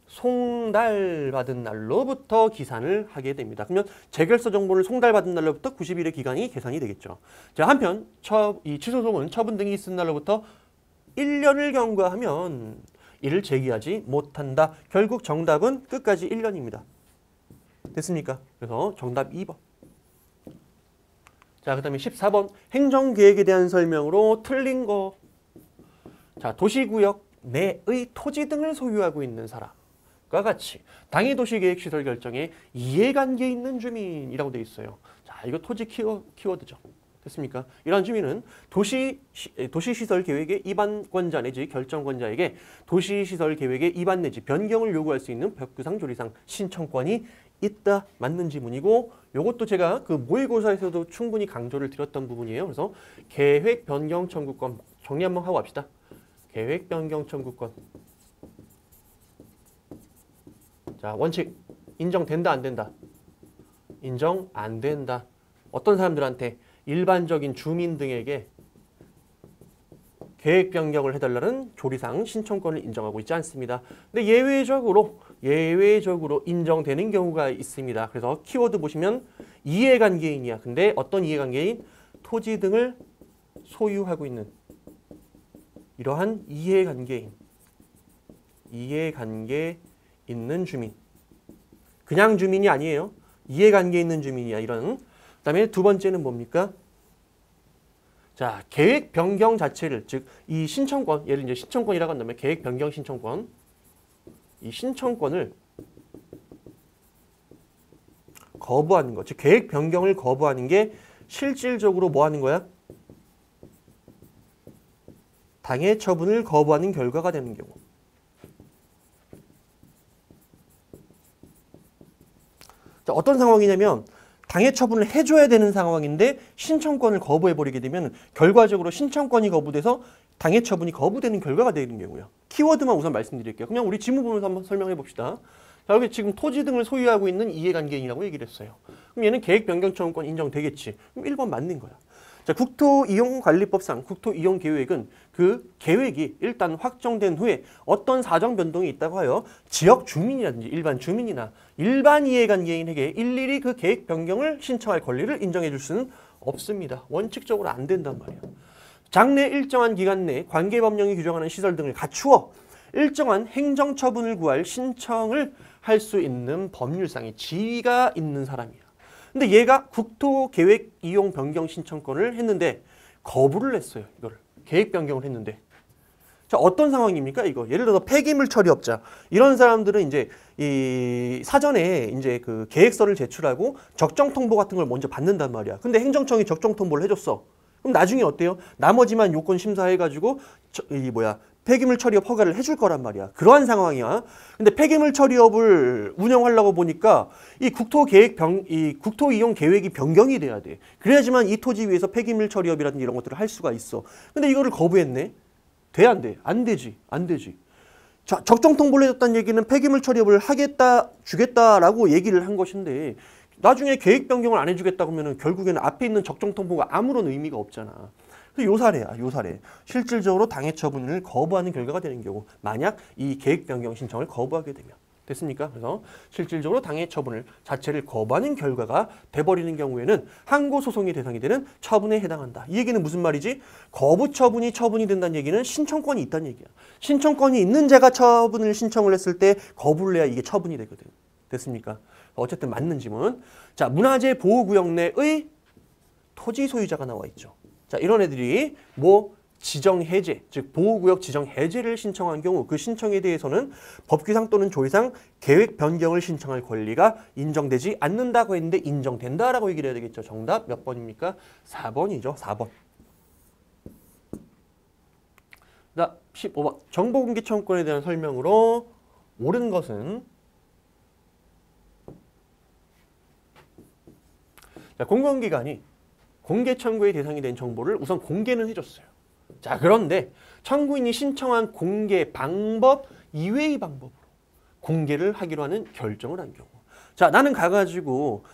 송달받은 날로부터 기산을 하게 됩니다. 그러면 재결서 정보를 송달받은 날로부터 90일의 기간이 계산이 되겠죠. 자, 한편 이 취소송은 처분 등이 있은 날로부터 1년을 경과하면 이를 제기하지 못한다. 결국 정답은 끝까지 1년입니다. 됐습니까? 그래서 정답 2번. 자, 그 다음에 14번 행정계획에 대한 설명으로 틀린 거. 자, 도시구역 내의 토지 등을 소유하고 있는 사람. 과 같이 당해 도시계획시설 결정에 이해관계 있는 주민이라고 되어 있어요. 자, 이거 토지 키워드죠. 됐습니까? 이러한 주민은 도시시설 계획의 입안권자 내지 결정권자에게 도시시설 계획의 입안 내지 변경을 요구할 수 있는 벽규상 조리상 신청권이 있다. 맞는 지문이고 이것도 제가 그 모의고사에서도 충분히 강조를 드렸던 부분이에요. 그래서 계획 변경 청구권 정리 한번 하고 갑시다. 계획 변경 청구권. 자, 원칙 인정된다 안 된다? 인정 안 된다. 어떤 사람들한테? 일반적인 주민 등에게 계획 변경을 해달라는 조리상 신청권을 인정하고 있지 않습니다. 근데 예외적으로 인정되는 경우가 있습니다. 그래서 키워드 보시면 이해관계인이야. 근데 어떤 이해관계인? 토지 등을 소유하고 있는 이러한 이해관계인. 이해관계 있는 주민. 그냥 주민이 아니에요. 이해관계 있는 주민이야. 이런. 그다음에 두 번째는 뭡니까? 자, 계획 변경 자체를 즉 이 신청권, 예를 이제 신청권이라고 한다면 계획 변경 신청권. 이 신청권을 거부하는 것. 즉 계획 변경을 거부하는 게 실질적으로 뭐 하는 거야? 당해 처분을 거부하는 결과가 되는 경우. 자, 어떤 상황이냐면 당해 처분을 해줘야 되는 상황인데 신청권을 거부해버리게 되면 결과적으로 신청권이 거부돼서 당해 처분이 거부되는 결과가 되는 경우예요. 키워드만 우선 말씀드릴게요. 그냥 우리 지문 보면서 한번 설명해 봅시다. 자, 여기 지금 토지 등을 소유하고 있는 이해관계인이라고 얘기를 했어요. 그럼 얘는 계획 변경 청구권 인정되겠지. 그럼 1번 맞는 거야. 자, 국토이용관리법상 국토이용계획은 그 계획이 일단 확정된 후에 어떤 사정 변동이 있다고 하여 지역 주민이라든지 일반 주민이나 일반 이해관계인에게 일일이 그 계획 변경을 신청할 권리를 인정해 줄 수는 없습니다. 원칙적으로 안 된단 말이에요. 장래 일정한 기간 내 관계법령이 규정하는 시설 등을 갖추어 일정한 행정처분을 구할 신청을 할 수 있는 법률상의 지위가 있는 사람이에요. 근데 얘가 국토계획 이용 변경 신청권을 했는데 거부를 했어요. 이거를 계획 변경을 했는데 자, 어떤 상황입니까? 이거 예를 들어서 폐기물 처리업자 이런 사람들은 이제 이 사전에 이제 그 계획서를 제출하고 적정 통보 같은 걸 먼저 받는단 말이야. 근데 행정청이 적정 통보를 해줬어. 그럼 나중에 어때요? 나머지만 요건 심사해가지고 폐기물 처리업 허가를 해줄 거란 말이야. 그러한 상황이야. 근데 폐기물 처리업을 운영하려고 보니까 이 국토 이용 계획이 변경이 돼야 돼. 그래야지만 이 토지 위에서 폐기물 처리업이라든지 이런 것들을 할 수가 있어. 근데 이거를 거부했네. 돼, 안 돼? 안 되지. 안 되지. 자, 적정통 보내줬다는 얘기는 폐기물 처리업을 하겠다, 주겠다라고 얘기를 한 것인데 나중에 계획 변경을 안 해주겠다 그러면 결국에는 앞에 있는 적정통보가 아무런 의미가 없잖아. 그래서 요 사례야, 요 사례. 실질적으로 당해 처분을 거부하는 결과가 되는 경우, 만약 이 계획 변경 신청을 거부하게 되면. 됐습니까? 그래서 실질적으로 당해 처분을 자체를 거부하는 결과가 돼버리는 경우에는 항고소송의 대상이 되는 처분에 해당한다. 이 얘기는 무슨 말이지? 거부 처분이 처분이 된다는 얘기는 신청권이 있다는 얘기야. 신청권이 있는 자가 처분을 신청을 했을 때 거부를 해야 이게 처분이 되거든. 됐습니까? 어쨌든 맞는 지문. 자, 문화재 보호구역 내의 토지 소유자가 나와 있죠. 자, 이런 애들이 뭐 지정 해제, 즉 보호구역 지정 해제를 신청한 경우 그 신청에 대해서는 법규상 또는 조례상 계획 변경을 신청할 권리가 인정되지 않는다고 했는데 인정된다라고 얘기를 해야 되겠죠. 정답 몇 번입니까? 4번이죠. 4번. 자, 15번. 정보공개 청구권에 대한 설명으로 옳은 것은 자, 공공기관이 공개 청구의 대상이 된 정보를 우선 공개는 해줬어요. 자, 그런데 청구인이 신청한 공개 방법 이외의 방법으로 공개를 하기로 하는 결정을 한 경우. 자, 나는 가가지고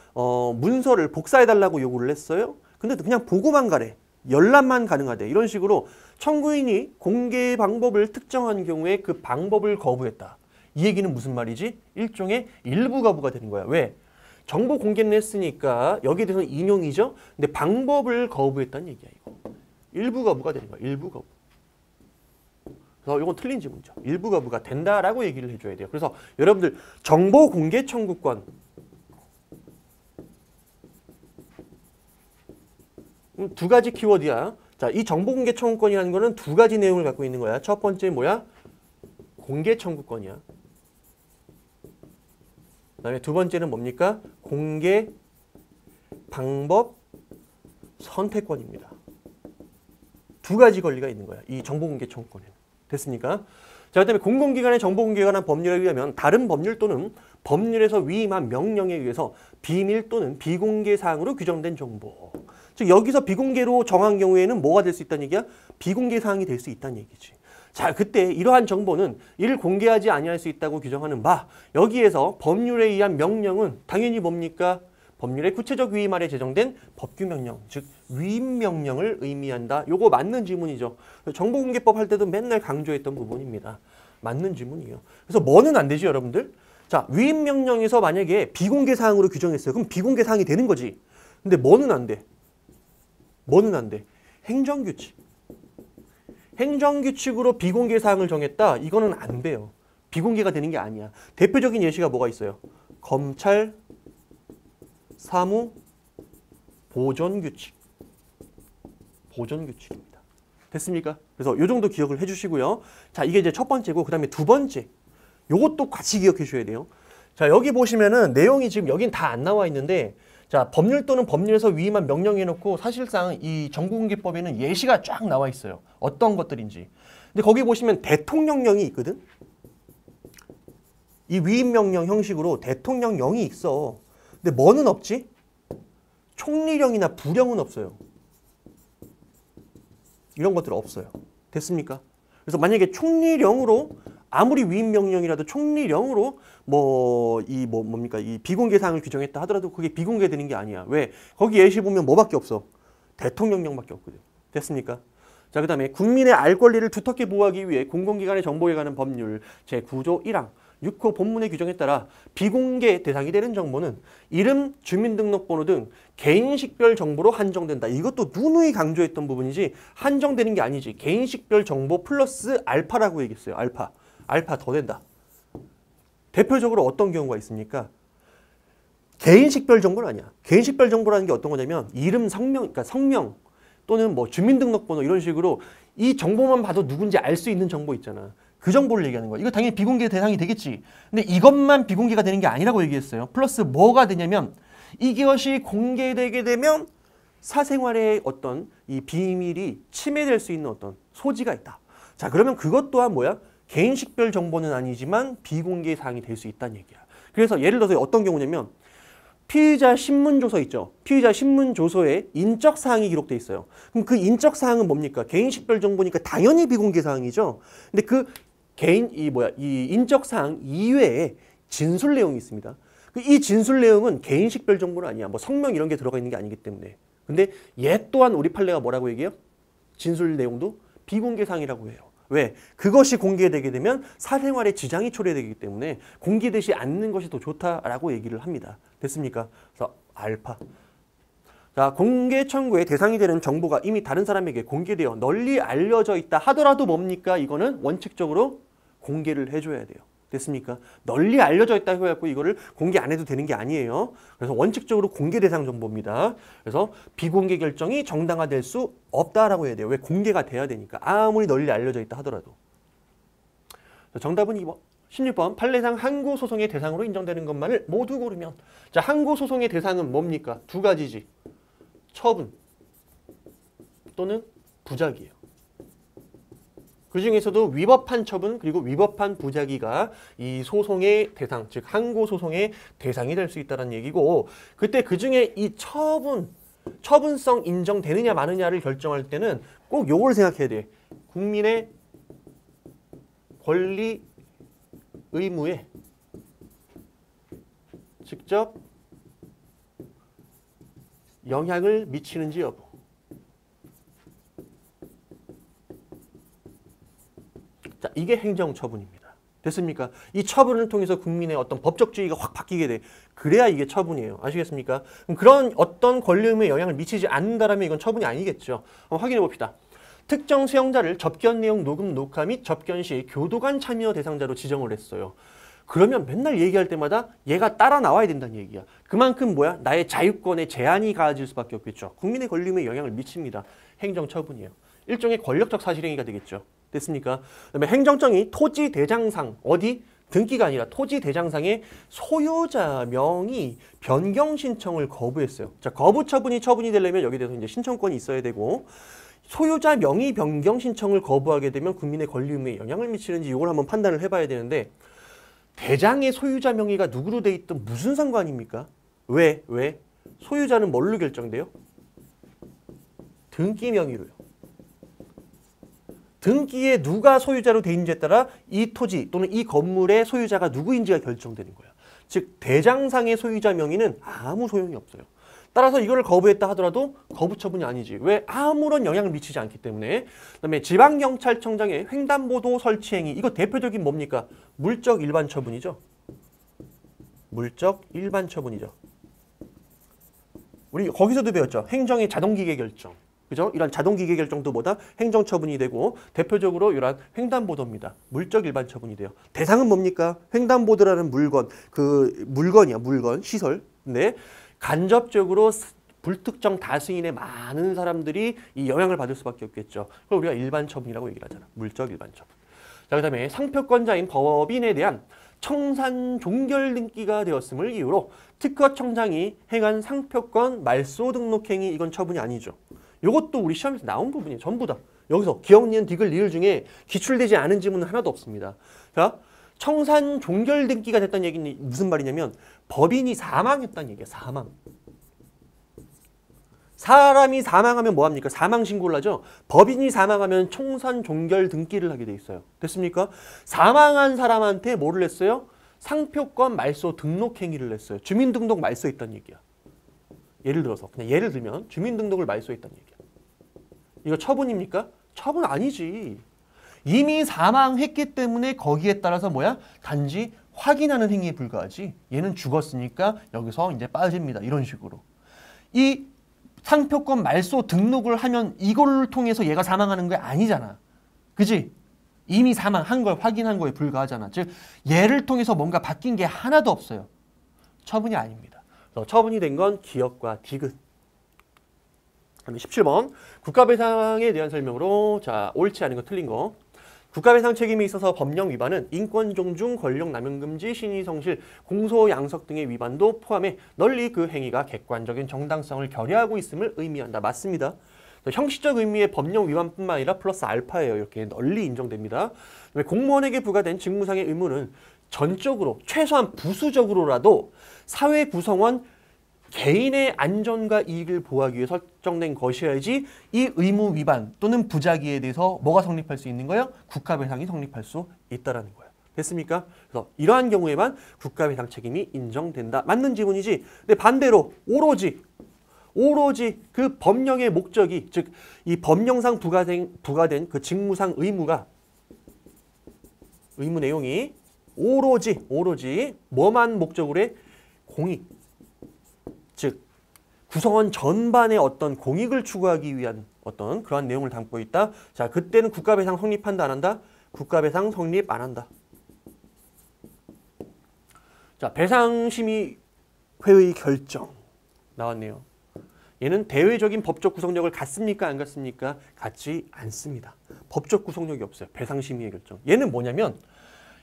문서를 복사해달라고 요구를 했어요. 근데 그냥 보고만 가래. 열람만 가능하대. 이런 식으로 청구인이 공개 방법을 특정한 경우에 그 방법을 거부했다. 이 얘기는 무슨 말이지? 일종의 일부 거부가 되는 거야. 왜? 정보 공개는 했으니까 여기에 대해서는 인용이죠. 근데 방법을 거부했다는 얘기야, 이거. 일부 거부가 되는 거야. 일부 거부. 그래서 이건 틀린 지문이죠. 일부 거부가 된다라고 얘기를 해줘야 돼요. 그래서 여러분들 정보 공개 청구권 두 가지 키워드야. 자, 이 정보 공개 청구권이라는 거는 두 가지 내용을 갖고 있는 거야. 첫 번째 뭐야? 공개 청구권이야. 그다음에 두 번째는 뭡니까? 공개 방법 선택권입니다. 두 가지 권리가 있는 거야. 이 정보공개 청구권에는. 됐습니까? 자, 그다음에 공공기관의 정보공개에 관한 법률에 의하면 다른 법률 또는 법률에서 위임한 명령에 의해서 비밀 또는 비공개 사항으로 규정된 정보. 즉 여기서 비공개로 정한 경우에는 뭐가 될 수 있다는 얘기야? 비공개 사항이 될 수 있다는 얘기지. 자, 그때 이러한 정보는 이를 공개하지 아니할 수 있다고 규정하는 바, 여기에서 법률에 의한 명령은 당연히 뭡니까? 법률의 구체적 위임 아래 제정된 법규명령, 즉 위임명령을 의미한다. 요거 맞는 지문이죠. 정보공개법 할 때도 맨날 강조했던 부분입니다. 맞는 지문이에요. 그래서 뭐는 안 되지, 여러분들? 자, 위임명령에서 만약에 비공개 사항으로 규정했어요. 그럼 비공개 사항이 되는 거지. 근데 뭐는 안 돼? 뭐는 안 돼? 행정규칙. 행정규칙으로 비공개 사항을 정했다. 이거는 안 돼요. 비공개가 되는 게 아니야. 대표적인 예시가 뭐가 있어요? 검찰 사무 보존규칙. 보존규칙입니다. 됐습니까? 그래서 이 정도 기억을 해주시고요. 자, 이게 이제 첫 번째고, 그 다음에 두 번째. 요것도 같이 기억해 주셔야 돼요. 자, 여기 보시면은 내용이 지금 여긴 다 안 나와 있는데, 자, 법률 또는 법률에서 위임한 명령해 놓고 사실상 이 정보공개법에는 예시가 쫙 나와 있어요. 어떤 것들인지. 근데 거기 보시면 대통령령이 있거든. 이 위임명령 형식으로 대통령령이 있어. 근데 뭐는 없지? 총리령이나 부령은 없어요. 이런 것들 없어요. 됐습니까? 그래서 만약에 총리령으로 아무리 위임명령이라도 총리령으로 뭡니까? 이 비공개 사항을 규정했다 하더라도 그게 비공개되는 게 아니야. 왜? 거기 예시 보면 뭐밖에 없어? 대통령령밖에 없거든. 됐습니까? 자, 그 다음에 국민의 알 권리를 두텁게 보호하기 위해 공공기관의 정보에 관한 법률 제9조 1항 6호 본문의 규정에 따라 비공개 대상이 되는 정보는 이름, 주민등록번호 등 개인식별 정보로 한정된다. 이것도 누누이 강조했던 부분이지 한정되는 게 아니지. 개인식별 정보 플러스 알파라고 얘기했어요. 알파. 알파 더 된다. 대표적으로 어떤 경우가 있습니까? 개인식별 정보는 아니야. 개인식별 정보라는 게 어떤 거냐면 이름, 성명, 그러니까 성명 또는 뭐 주민등록번호 이런 식으로 이 정보만 봐도 누군지 알 수 있는 정보 있잖아. 그 정보를 얘기하는 거야. 이거 당연히 비공개 대상이 되겠지. 근데 이것만 비공개가 되는 게 아니라고 얘기했어요. 플러스 뭐가 되냐면 이것이 공개되게 되면 사생활의 어떤 이 비밀이 침해될 수 있는 어떤 소지가 있다. 자, 그러면 그것 또한 뭐야? 개인식별 정보는 아니지만 비공개 사항이 될 수 있다는 얘기야. 그래서 예를 들어서 어떤 경우냐면 피의자 신문조서 있죠. 피의자 신문조서에 인적 사항이 기록돼 있어요. 그럼 그 인적 사항은 뭡니까? 개인식별 정보니까 당연히 비공개 사항이죠. 근데 그 이 인적 사항 이외에 진술 내용이 있습니다. 이 진술 내용은 개인 식별 정보는 아니야. 뭐 성명 이런 게 들어가 있는 게 아니기 때문에. 근데 얘 또한 우리 판례가 뭐라고 얘기해요? 진술 내용도 비공개 사항이라고 해요. 왜? 그것이 공개되게 되면 사생활에 지장이 초래되기 때문에 공개되지 않는 것이 더 좋다라고 얘기를 합니다. 됐습니까? 그래서 알파. 자, 공개 청구의 대상이 되는 정보가 이미 다른 사람에게 공개되어 널리 알려져 있다 하더라도 뭡니까? 이거는 원칙적으로 공개를 해줘야 돼요. 됐습니까? 널리 알려져 있다 해갖고 이거를 공개 안 해도 되는 게 아니에요. 그래서 원칙적으로 공개 대상 정보입니다. 그래서 비공개 결정이 정당화될 수 없다라고 해야 돼요. 왜? 공개가 돼야 되니까. 아무리 널리 알려져 있다 하더라도. 정답은 2번. 16번. 판례상 항고 소송의 대상으로 인정되는 것만을 모두 고르면. 자, 항고 소송의 대상은 뭡니까? 두 가지지. 처분 또는 부작이에요. 그 중에서도 위법한 처분 그리고 위법한 부작위가 이 소송의 대상, 즉 항고 소송의 대상이 될 수 있다는 얘기고, 그때 그 중에 이 처분성 인정되느냐 마느냐를 결정할 때는 꼭 요걸 생각해야 돼. 국민의 권리 의무에 직접 영향을 미치는지 여부. 자, 이게 행정처분입니다. 됐습니까? 이 처분을 통해서 국민의 어떤 법적주의가 확 바뀌게 돼. 그래야 이게 처분이에요. 아시겠습니까? 그런 어떤 권리 의무에 영향을 미치지 않는다면 이건 처분이 아니겠죠. 한번 확인해 봅시다. 특정 수용자를 접견 내용 녹음 녹화 및 접견 시 교도관 참여 대상자로 지정을 했어요. 그러면 맨날 얘기할 때마다 얘가 따라 나와야 된다는 얘기야. 그만큼 뭐야? 나의 자유권에 제한이 가해질 수밖에 없겠죠. 국민의 권리 의무에 영향을 미칩니다. 행정처분이에요. 일종의 권력적 사실행위가 되겠죠. 됐습니까? 그다음에 행정청이 토지 대장상, 어디? 등기가 아니라 토지 대장상의 소유자 명의 변경 신청을 거부했어요. 자, 거부 처분이 되려면 여기에 대해서 이제 신청권이 있어야 되고, 소유자 명의 변경 신청을 거부하게 되면 국민의 권리 의무에 영향을 미치는지 이걸 한번 판단을 해봐야 되는데, 대장의 소유자 명의가 누구로 돼 있든 무슨 상관입니까? 왜? 소유자는 뭘로 결정돼요? 등기 명의로요. 등기에 누가 소유자로 돼 있는지에 따라 이 토지 또는 이 건물의 소유자가 누구인지가 결정되는 거예요. 즉 대장상의 소유자 명의는 아무 소용이 없어요. 따라서 이거를 거부했다 하더라도 거부 처분이 아니지. 왜? 아무런 영향을 미치지 않기 때문에. 그다음에 지방경찰청장의 횡단보도 설치 행위, 이거 대표적인 뭡니까? 물적 일반 처분이죠. 물적 일반 처분이죠. 우리 거기서도 배웠죠. 행정의 자동기계 결정. 그죠? 이런 자동기계 결정도 뭐다? 행정처분이 되고, 대표적으로 이런 횡단보도입니다. 물적 일반 처분이 돼요. 대상은 뭡니까? 횡단보도라는 물건, 물건, 시설. 근데 간접적으로 불특정 다수인의 많은 사람들이 이 영향을 받을 수밖에 없겠죠. 그걸 우리가 일반 처분이라고 얘기를 하잖아. 물적 일반 처분. 자, 그 다음에 상표권자인 법인에 대한 청산 종결 등기가 되었음을 이유로 특허청장이 행한 상표권 말소 등록 행위, 이건 처분이 아니죠. 이것도 우리 시험에서 나온 부분이에요. 전부 다. 여기서 기억, 니은, 디귿, 리을 중에 기출되지 않은 지문은 하나도 없습니다. 자, 청산 종결 등기가 됐다는 얘기는 무슨 말이냐면 법인이 사망했다는 얘기야. 사망. 사람이 사망하면 뭐합니까? 사망 신고를 하죠. 법인이 사망하면 청산 종결 등기를 하게 돼 있어요. 됐습니까? 사망한 사람한테 뭐를 했어요? 상표권 말소 등록 행위를 했어요. 주민등록 말소했다는 얘기야. 예를 들어서 그냥 예를 들면 주민등록을 말소했다는 얘기야. 이거 처분입니까? 처분 아니지. 이미 사망했기 때문에 거기에 따라서 뭐야? 단지 확인하는 행위에 불과하지. 얘는 죽었으니까 여기서 이제 빠집니다. 이런 식으로. 이 상표권 말소 등록을 하면 이걸 통해서 얘가 사망하는 게 아니잖아. 그지? 이미 사망한 걸 확인한 거에 불과하잖아. 즉 얘를 통해서 뭔가 바뀐 게 하나도 없어요. 처분이 아닙니다. 처분이 된 건 기업과 디귿. 17번 국가배상에 대한 설명으로, 자, 옳지 않은 거 틀린 거. 국가배상 책임에 있어서 법령 위반은 인권 존중, 권력 남용 금지, 신의 성실, 공소 양석 등의 위반도 포함해 널리 그 행위가 객관적인 정당성을 결여하고 있음을 의미한다. 맞습니다. 형식적 의미의 법령 위반뿐만 아니라 플러스 알파예요. 이렇게 널리 인정됩니다. 공무원에게 부과된 직무상의 의무는 전적으로, 최소한 부수적으로라도 사회 구성원 개인의 안전과 이익을 보호하기 위해 설정된 것이어야지 이 의무 위반 또는 부작위에 대해서 뭐가 성립할 수 있는 거예요? 국가배상이 성립할 수 있다라는 거예요. 됐습니까? 그래서 이러한 경우에만 국가배상 책임이 인정된다. 맞는 지문이지. 근데 반대로 오로지 그 법령의 목적이, 즉 이 법령상 부과된 그 직무상 의무 내용이 오로지 뭐만 목적으로 해? 공익. 즉 구성원 전반의 어떤 공익을 추구하기 위한 어떤 그러한 내용을 담고 있다. 자, 그때는 국가배상 성립한다, 안 한다? 국가배상 성립 안 한다. 자, 배상심의회의 결정 나왔네요. 얘는 대외적인 법적 구속력을 갖습니까? 안 갖습니까? 갖지 않습니다. 법적 구속력이 없어요. 배상심의회 결정. 얘는 뭐냐면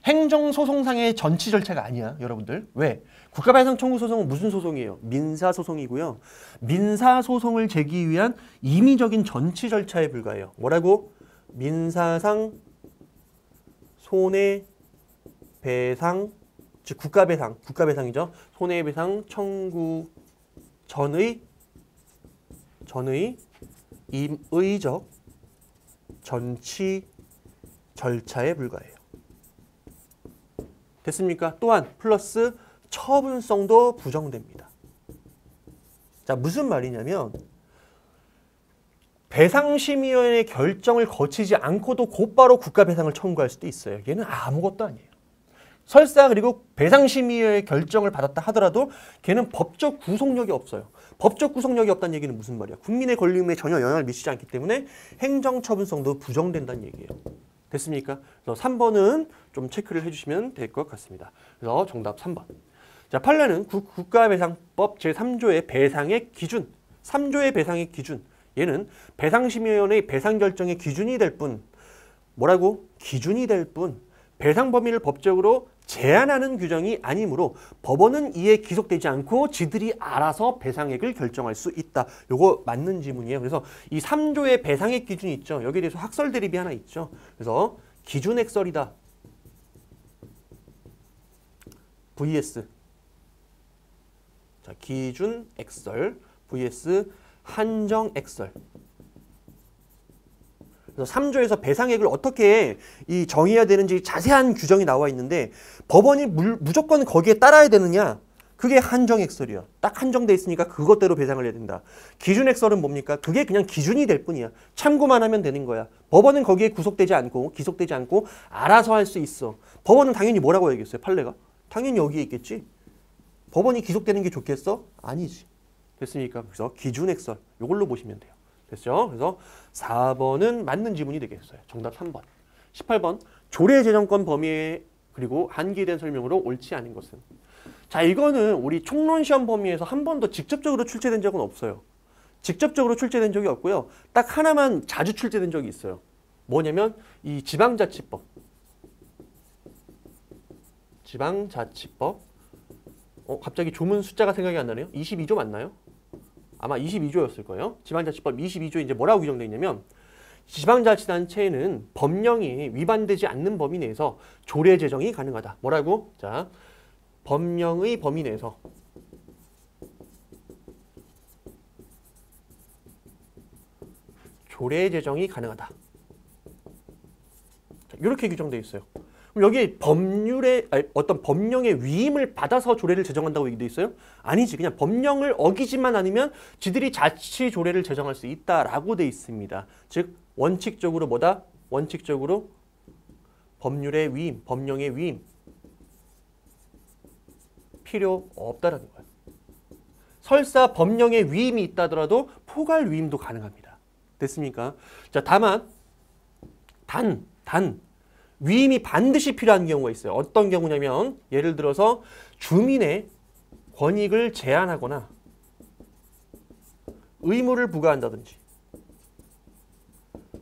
행정소송상의 전치 절차가 아니야, 여러분들. 왜? 국가배상 청구 소송은 무슨 소송이에요? 민사소송이고요. 민사소송을 제기 위한 임의적인 전치 절차에 불과해요. 뭐라고? 민사상 손해배상, 즉 국가배상이죠. 손해배상 청구 전의 임의적 전치 절차에 불과해요. 됐습니까? 또한 플러스 처분성도 부정됩니다. 자, 무슨 말이냐면 배상심의위원회 결정을 거치지 않고도 곧바로 국가배상을 청구할 수도 있어요. 얘는 아무것도 아니에요. 설사 그리고 배상심의위원회 결정을 받았다 하더라도 걔는 법적 구속력이 없어요. 법적 구속력이 없다는 얘기는 무슨 말이야? 국민의 권리의무에 전혀 영향을 미치지 않기 때문에 행정처분성도 부정된다는 얘기예요. 됐습니까? 그래서 3번은 좀 체크를 해주시면 될 것 같습니다. 그래서 정답 3번. 자, 판례는 국가배상법 제3조의 배상의 기준, 3조의 배상의 기준. 얘는 배상심의위원회의 배상결정의 기준이 될 뿐, 뭐라고? 기준이 될 뿐, 배상 범위를 법적으로 제한하는 규정이 아니므로 법원은 이에 기속되지 않고 지들이 알아서 배상액을 결정할 수 있다. 요거 맞는 지문이에요. 그래서 이 3조의 배상액 기준이 있죠. 여기에 대해서 학설 대립이 하나 있죠. 그래서 기준액설이다. vs 자, 기준액설 vs 한정액설. 그래서 3조에서 배상액을 어떻게 정해야 되는지 자세한 규정이 나와 있는데 법원이 무조건 거기에 따라야 되느냐? 그게 한정액설이야. 딱 한정돼 있으니까 그것대로 배상을 해야 된다. 기준액설은 뭡니까? 그게 그냥 기준이 될 뿐이야. 참고만 하면 되는 거야. 법원은 거기에 기속되지 않고 알아서 할 수 있어. 법원은 당연히 뭐라고 얘기했어요? 판례가? 당연히 여기에 있겠지. 법원이 기속되는 게 좋겠어? 아니지. 됐습니까? 그래서 기준액설 이걸로 보시면 돼요. 됐죠? 그래서 4번은 맞는 지문이 되겠어요. 정답 3번. 18번. 조례재정권 범위에 그리고 한계된 설명으로 옳지 않은 것은. 자, 이거는 우리 총론시험 범위에서 한 번도 직접적으로 출제된 적은 없어요. 직접적으로 출제된 적이 없고요. 딱 하나만 자주 출제된 적이 있어요. 뭐냐면 이 지방자치법. 갑자기 조문 숫자가 생각이 안 나네요. 22조 맞나요? 아마 22조였을 거예요. 지방자치법 22조에 이제 뭐라고 규정되어 있냐면 지방자치단체에는 법령이 위반되지 않는 범위 내에서 조례 제정이 가능하다. 뭐라고? 자, 법령의 범위 내에서 조례 제정이 가능하다. 자, 이렇게 규정되어 있어요. 그럼 여기 어떤 법령의 위임을 받아서 조례를 제정한다고 얘기되어 있어요? 아니지. 그냥 법령을 어기지만 않으면 지들이 자치 조례를 제정할 수 있다라고 돼 있습니다. 즉 원칙적으로 뭐다? 원칙적으로 법률의 위임, 법령의 위임 필요 없다라는 거예요. 설사 법령의 위임이 있다 하더라도 포괄 위임도 가능합니다. 됐습니까? 자, 다만 위임이 반드시 필요한 경우가 있어요. 어떤 경우냐면 예를 들어서 주민의 권익을 제한하거나 의무를 부과한다든지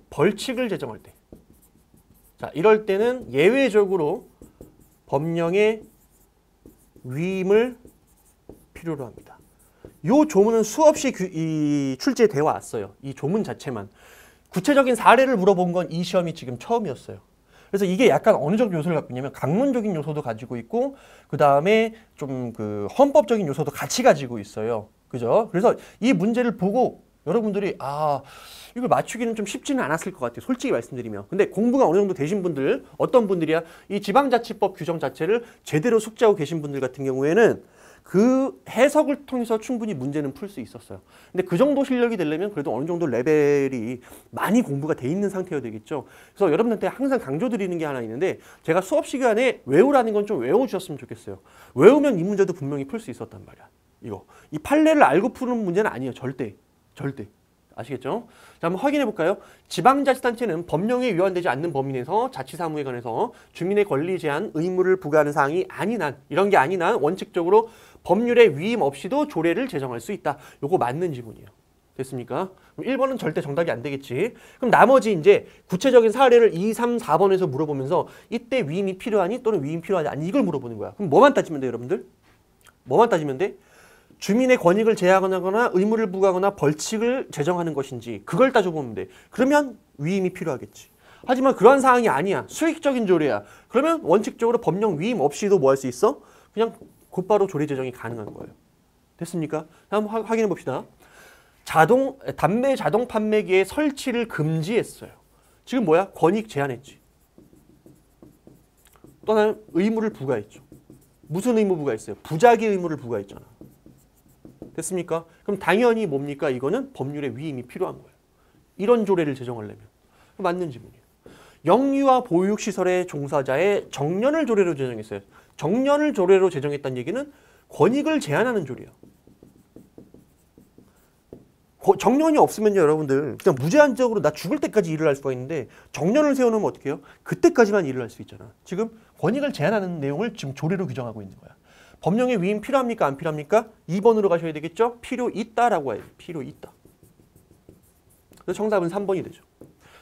벌칙을 제정할 때, 자, 이럴 때는 예외적으로 법령의 위임을 필요로 합니다. 이 조문은 수없이 출제되어 왔어요. 이 조문 자체만. 구체적인 사례를 물어본 건 이 시험이 지금 처음이었어요. 그래서 이게 약간 어느 정도 요소를 갖고 있냐면 강론적인 요소도 가지고 있고 그 다음에 좀 그 헌법적인 요소도 같이 가지고 있어요. 그죠? 그래서 이 문제를 보고 여러분들이 이걸 맞추기는 좀 쉽지는 않았을 것 같아요. 솔직히 말씀드리면. 근데 공부가 어느 정도 되신 분들, 어떤 분들이야? 이 지방자치법 규정 자체를 제대로 숙지하고 계신 분들 같은 경우에는 그 해석을 통해서 충분히 문제는 풀 수 있었어요. 근데 그 정도 실력이 되려면 그래도 어느 정도 레벨이 많이 공부가 돼 있는 상태여야 되겠죠. 그래서 여러분한테 항상 강조드리는 게 하나 있는데 제가 수업 시간에 외우라는 건 좀 외워주셨으면 좋겠어요. 외우면 이 문제도 분명히 풀 수 있었단 말이야. 이 판례를 알고 푸는 문제는 아니에요. 절대. 아시겠죠? 자, 한번 확인해 볼까요? 지방자치단체는 법령에 위반되지 않는 범위 내에서 자치사무에 관해서 주민의 권리 제한 의무를 부과하는 사항이 아닌 한, 이런 게 아닌 한 원칙적으로 법률의 위임 없이도 조례를 제정할 수 있다. 요거 맞는 지문이에요. 됐습니까? 그럼 1번은 절대 정답이 안 되겠지. 그럼 나머지 이제 구체적인 사례를 2, 3, 4번에서 물어보면서 이때 위임이 필요하니 또는 위임 필요하지 않니 이걸 물어보는 거야. 그럼 뭐만 따지면 돼, 여러분들? 뭐만 따지면 돼? 주민의 권익을 제한하거나 의무를 부과하거나 벌칙을 제정하는 것인지 그걸 따져보면 돼. 그러면 위임이 필요하겠지. 하지만 그러한 사항이 아니야. 수익적인 조례야. 그러면 원칙적으로 법령 위임 없이도 뭐 할 수 있어? 그냥 곧바로 조례 제정이 가능한 거예요. 됐습니까? 한번 확인해 봅시다. 담배 자동 판매기의 설치를 금지했어요. 지금 뭐야? 권익 제한했지. 또 하나는 의무를 부과했죠. 무슨 의무 부과했어요? 부작위 의무를 부과했잖아. 됐습니까? 그럼 당연히 뭡니까? 이거는 법률의 위임이 필요한 거예요. 이런 조례를 제정하려면. 맞는 지문이에요. 영유아 보육시설의 종사자의 정년을 조례로 제정했어요. 정년을 조례로 제정했다는 얘기는 권익을 제한하는 조례예요. 정년이 없으면요, 여러분들 그냥 무제한적으로 나 죽을 때까지 일을 할 수가 있는데 정년을 세워놓으면 어떻게 해요? 그때까지만 일을 할 수 있잖아. 지금 권익을 제한하는 내용을 지금 조례로 규정하고 있는 거야. 법령의 위임 필요합니까? 안 필요합니까? 2번으로 가셔야 되겠죠? 필요 있다라고 해요. 필요 있다. 그래서 정답은 3번이 되죠.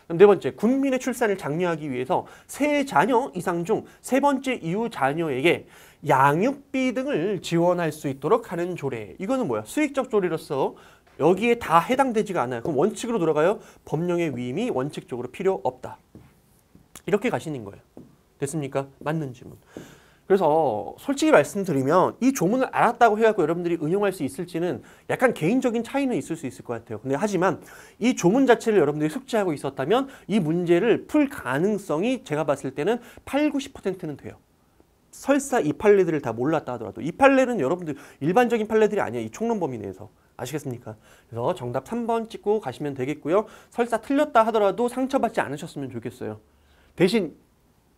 그럼 네 번째, 군민의 출산을 장려하기 위해서 세 자녀 이상 중 세 번째 이후 자녀에게 양육비 등을 지원할 수 있도록 하는 조례. 이거는 뭐야? 수익적 조례로서 여기에 다 해당되지가 않아요. 그럼 원칙으로 돌아가요. 법령의 위임이 원칙적으로 필요 없다. 이렇게 가시는 거예요. 됐습니까? 맞는 지문. 그래서 솔직히 말씀드리면 이 조문을 알았다고 해갖고 여러분들이 응용할 수 있을지는 약간 개인적인 차이는 있을 수 있을 것 같아요. 근데 하지만 이 조문 자체를 여러분들이 숙지하고 있었다면 이 문제를 풀 가능성이 제가 봤을 때는 8, 90%는 돼요. 설사 이 판례들을 다 몰랐다 하더라도 이 판례는 여러분들 일반적인 판례들이 아니에요. 이 총론 범위 내에서. 아시겠습니까? 그래서 정답 3번 찍고 가시면 되겠고요. 설사 틀렸다 하더라도 상처받지 않으셨으면 좋겠어요. 대신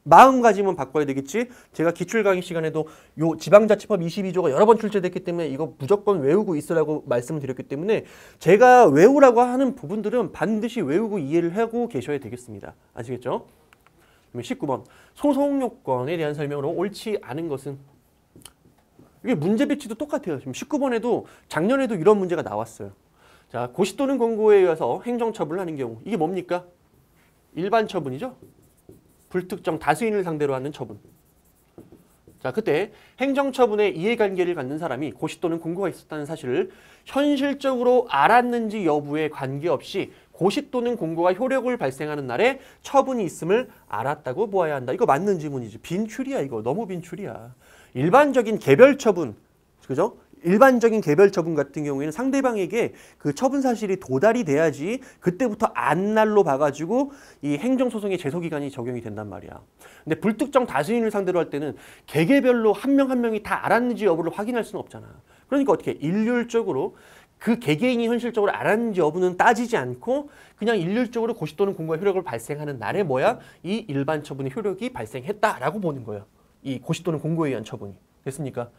마음가짐은 바꿔야 되겠지. 제가 기출 강의 시간에도 요 지방자치법 22조가 여러 번 출제됐기 때문에 이거 무조건 외우고 있으라고 말씀을 드렸기 때문에 제가 외우라고 하는 부분들은 반드시 외우고 이해를 하고 계셔야 되겠습니다. 아시겠죠? 19번 소송요건에 대한 설명으로 옳지 않은 것은 이게 문제 배치도 똑같아요. 지금 19번에도 작년에도 이런 문제가 나왔어요. 자, 고시 또는 권고에 의해서 행정처분을 하는 경우 이게 뭡니까? 일반 처분이죠. 불특정 다수인을 상대로 하는 처분. 자, 그때 행정처분에 이해관계를 갖는 사람이 고시 또는 권고가 있었다는 사실을 현실적으로 알았는지 여부에 관계없이 고시 또는 권고가 효력을 발생하는 날에 처분이 있음을 알았다고 보아야 한다. 이거 맞는 지문이지. 빈출이야 이거. 너무 빈출이야. 일반적인 개별 처분, 그죠? 일반적인 개별 처분 같은 경우에는 상대방에게 그 처분 사실이 도달이 돼야지 그때부터 안날로 봐가지고 이 행정소송의 제소기간이 적용이 된단 말이야. 근데 불특정 다수인을 상대로 할 때는 개개별로 한 명 한 명이 다 알았는지 여부를 확인할 수는 없잖아. 그러니까 어떻게 일률적으로 그 개개인이 현실적으로 알았는지 여부는 따지지 않고 그냥 일률적으로 고시 또는 권고가 효력을 발생하는 날에 뭐야? 이 일반 처분의 효력이 발생했다라고 보는 거예요. 이 고시 또는 권고에 의한 처분이. 됐습니까?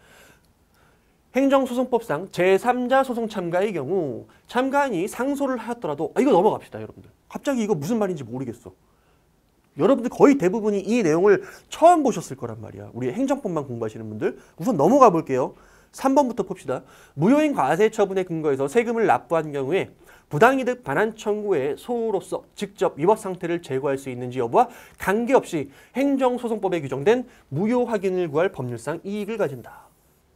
행정소송법상 제3자 소송 참가의 경우 참가인이 상소를 하였더라도 이거 넘어갑시다 여러분들. 갑자기 이거 무슨 말인지 모르겠어. 여러분들 거의 대부분이 이 내용을 처음 보셨을 거란 말이야. 우리 행정법만 공부하시는 분들. 우선 넘어가 볼게요. 3번부터 봅시다. 무효인 과세 처분에 근거해서 세금을 납부한 경우에 부당이득 반환 청구의 소로서 직접 위법 상태를 제거할 수 있는지 여부와 관계없이 행정소송법에 규정된 무효 확인을 구할 법률상 이익을 가진다.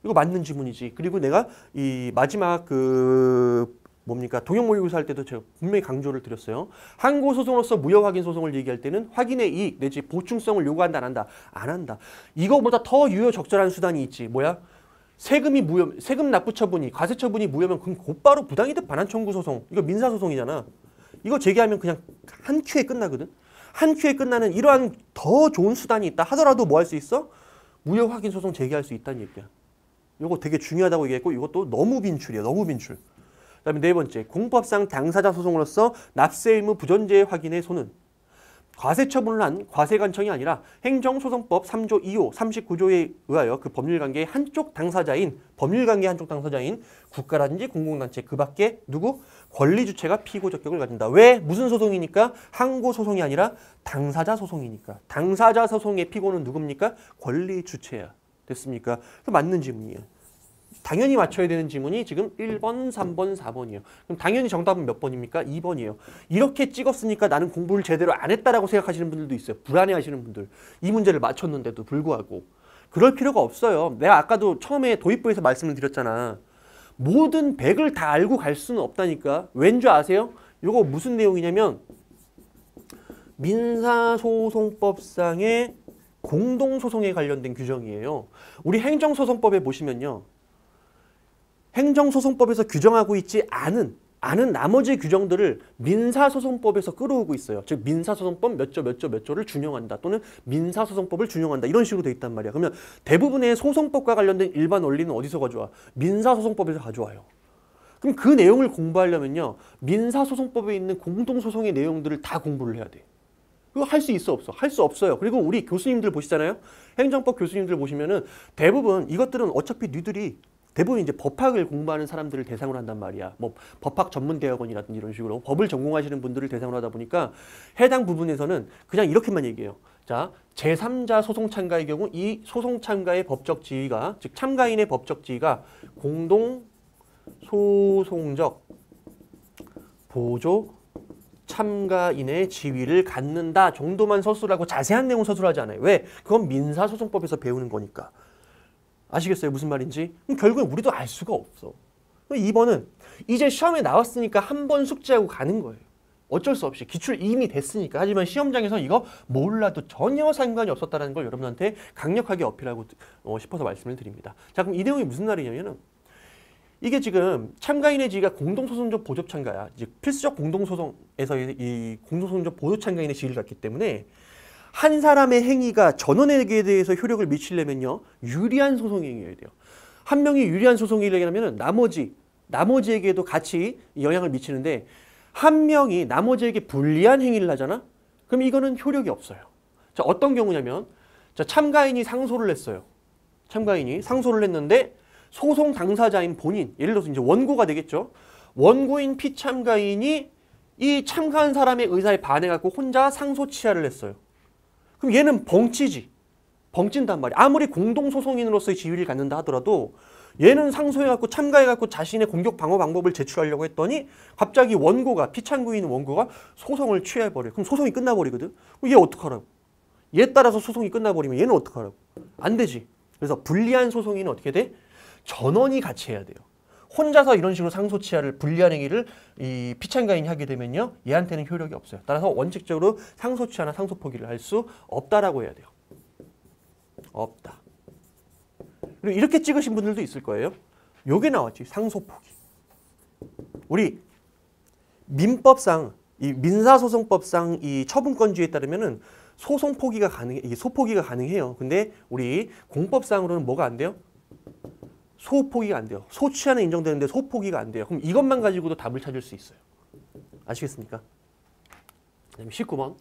이거 맞는 지문이지. 그리고 내가 이 마지막 동형 모의고사 할 때도 제가 분명히 강조를 드렸어요. 항고 소송으로서 무효 확인 소송을 얘기할 때는 확인의 이익 내지 보충성을 요구한다 안 한다? 안 한다. 이거보다 더 유효 적절한 수단이 있지. 뭐야? 세금 납부 처분이 과세 처분이 무효면 그럼 곧바로 부당이득 반환 청구 소송 이거 민사 소송이잖아. 이거 제기하면 그냥 한 큐에 끝나거든. 한 큐에 끝나는 이러한 더 좋은 수단이 있다 하더라도 뭐 할 수 있어? 무효 확인 소송 제기할 수 있다는 얘기야. 이거 되게 중요하다고 얘기했고 이것도 너무 빈출이야. 너무 빈출. 그다음에 네 번째 공법상 당사자 소송으로서 납세 의무 부존재 확인의 소는 과세 처분을 한 과세관청이 아니라 행정소송법 3조 2호 39조에 의하여 그 법률관계의 한쪽 당사자인 국가라든지 공공단체 그 밖에 누구? 권리주체가 피고 적격을 가진다. 왜? 무슨 소송이니까? 항고소송이 아니라 당사자 소송이니까. 당사자 소송의 피고는 누굽니까? 권리주체야. 됐습니까? 그 맞는 질문이에요. 당연히 맞춰야 되는 지문이 지금 1번, 3번, 4번이에요. 그럼 당연히 정답은 몇 번입니까? 2번이에요. 이렇게 찍었으니까 나는 공부를 제대로 안 했다라고 생각하시는 분들도 있어요. 불안해하시는 분들. 이 문제를 맞췄는데도 불구하고. 그럴 필요가 없어요. 내가 아까도 처음에 도입부에서 말씀을 드렸잖아. 모든 100을 다 알고 갈 수는 없다니까. 왠 줄 아세요? 이거 무슨 내용이냐면 민사소송법상의 공동소송에 관련된 규정이에요. 우리 행정소송법에 보시면요. 행정소송법에서 규정하고 있지 않은 나머지 규정들을 민사소송법에서 끌어오고 있어요. 즉 민사소송법 몇 조 몇 조 몇 조를 준용한다 또는 민사소송법을 준용한다 이런 식으로 돼 있단 말이야. 그러면 대부분의 소송법과 관련된 일반 원리는 어디서 가져와? 민사소송법에서 가져와요. 그럼 그 내용을 공부하려면요. 민사소송법에 있는 공동소송의 내용들을 다 공부를 해야 돼. 그거 할 수 있어 없어? 할 수 없어요. 그리고 우리 교수님들 보시잖아요. 행정법 교수님들 보시면은 대부분 이것들은 어차피 니들이 대부분 이제 법학을 공부하는 사람들을 대상으로 한단 말이야. 뭐 법학 전문 대학원이라든지 이런 식으로 법을 전공하시는 분들을 대상으로 하다 보니까 해당 부분에서는 그냥 이렇게만 얘기해요. 자, 제3자 소송 참가의 경우 이 소송 참가의 법적 지위가 즉 참가인의 법적 지위가 공동 소송적 보조 참가인의 지위를 갖는다 정도만 서술하고 자세한 내용 서술하지 않아요. 왜? 그건 민사소송법에서 배우는 거니까. 아시겠어요? 무슨 말인지? 그럼 결국엔 우리도 알 수가 없어. 2번은 이제 시험에 나왔으니까 한 번 숙지하고 가는 거예요. 어쩔 수 없이. 기출 이미 됐으니까. 하지만 시험장에서 이거 몰라도 전혀 상관이 없었다는 걸 여러분한테 강력하게 어필하고 싶어서 말씀을 드립니다. 자, 그럼 이 내용이 무슨 말이냐면은 이게 지금 참가인의 지위가 공동소송적 보조 참가야. 즉 필수적 공동소송에서 이 공동소송적 보조 참가인의 지위를 갖기 때문에 한 사람의 행위가 전원에게 대해서 효력을 미치려면요. 유리한 소송이 행해야 돼요. 한 명이 유리한 소송이 일어나면 나머지에게도 같이 영향을 미치는데 한 명이 나머지에게 불리한 행위를 하잖아? 그럼 이거는 효력이 없어요. 자, 어떤 경우냐면 자, 참가인이 상소를 했어요. 참가인이 상소를 했는데 소송 당사자인 본인, 예를 들어서 이제 원고가 되겠죠. 원고인 피참가인이 이 참가한 사람의 의사에 반해갖고 혼자 상소 취하를 했어요. 그럼 얘는 벙찐단 말이야. 아무리 공동소송인으로서의 지위를 갖는다 하더라도 얘는 상소해갖고 참가해갖고 자신의 공격 방어 방법을 제출하려고 했더니 갑자기 피참구인 원고가 소송을 취해버려. 그럼 소송이 끝나버리거든. 그럼 얘 어떡하라고? 얘 따라서 소송이 끝나버리면 얘는 어떡하라고? 안 되지. 그래서 불리한 소송인은 어떻게 돼? 전원이 같이 해야 돼요. 혼자서 이런 식으로 상소 취하를 불리한 행위를 이 피참가인이 하게 되면요. 얘한테는 효력이 없어요. 따라서 원칙적으로 상소 취하나 상소 포기를 할 수 없다라고 해야 돼요. 없다. 그리고 이렇게 찍으신 분들도 있을 거예요. 요게 나왔지. 상소 포기. 우리 민법상 이 민사소송법상 이 처분권주의에 따르면은 소송 포기가 소포기가 가능해요. 근데 우리 공법상으로는 뭐가 안 돼요? 소포기가 안 돼요. 소취하는 인정되는데 소포기가 안 돼요. 그럼 이것만 가지고도 답을 찾을 수 있어요. 아시겠습니까? 그다음에 19번.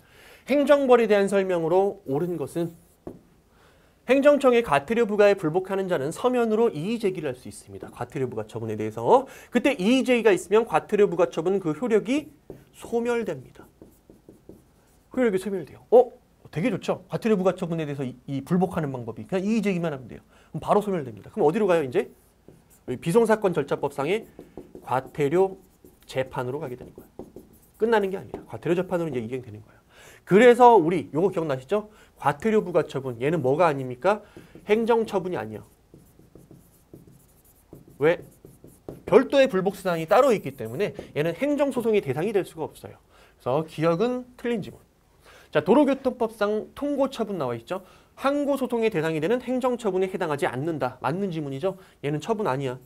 행정벌에 대한 설명으로 옳은 것은 행정청의 과태료 부과에 불복하는 자는 서면으로 이의 제기를 할 수 있습니다. 과태료 부과 처분에 대해서. 그때 이의 제기가 있으면 과태료 부과 처분 그 효력이 소멸됩니다. 효력이 소멸돼요. 되게 좋죠? 과태료 부과 처분에 대해서 이 불복하는 방법이 그냥 이의 제기만 하면 돼요. 그럼 바로 소멸됩니다. 그럼 어디로 가요, 이제? 비송사건 절차법상의 과태료 재판으로 가게 되는 거예요. 끝나는 게 아니라 과태료 재판으로 이제 이행되는 거예요. 그래서 우리 요거 기억나시죠? 과태료 부과 처분. 얘는 뭐가 아닙니까? 행정처분이 아니야. 왜? 별도의 불복수단이 따로 있기 때문에 얘는 행정소송의 대상이 될 수가 없어요. 그래서 기억은 틀린 지문. 자, 도로교통법상 통고처분 나와 있죠. 항고소송의 대상이 되는 행정처분에 해당하지 않는다. 맞는 지문이죠. 얘는 처분 아니야.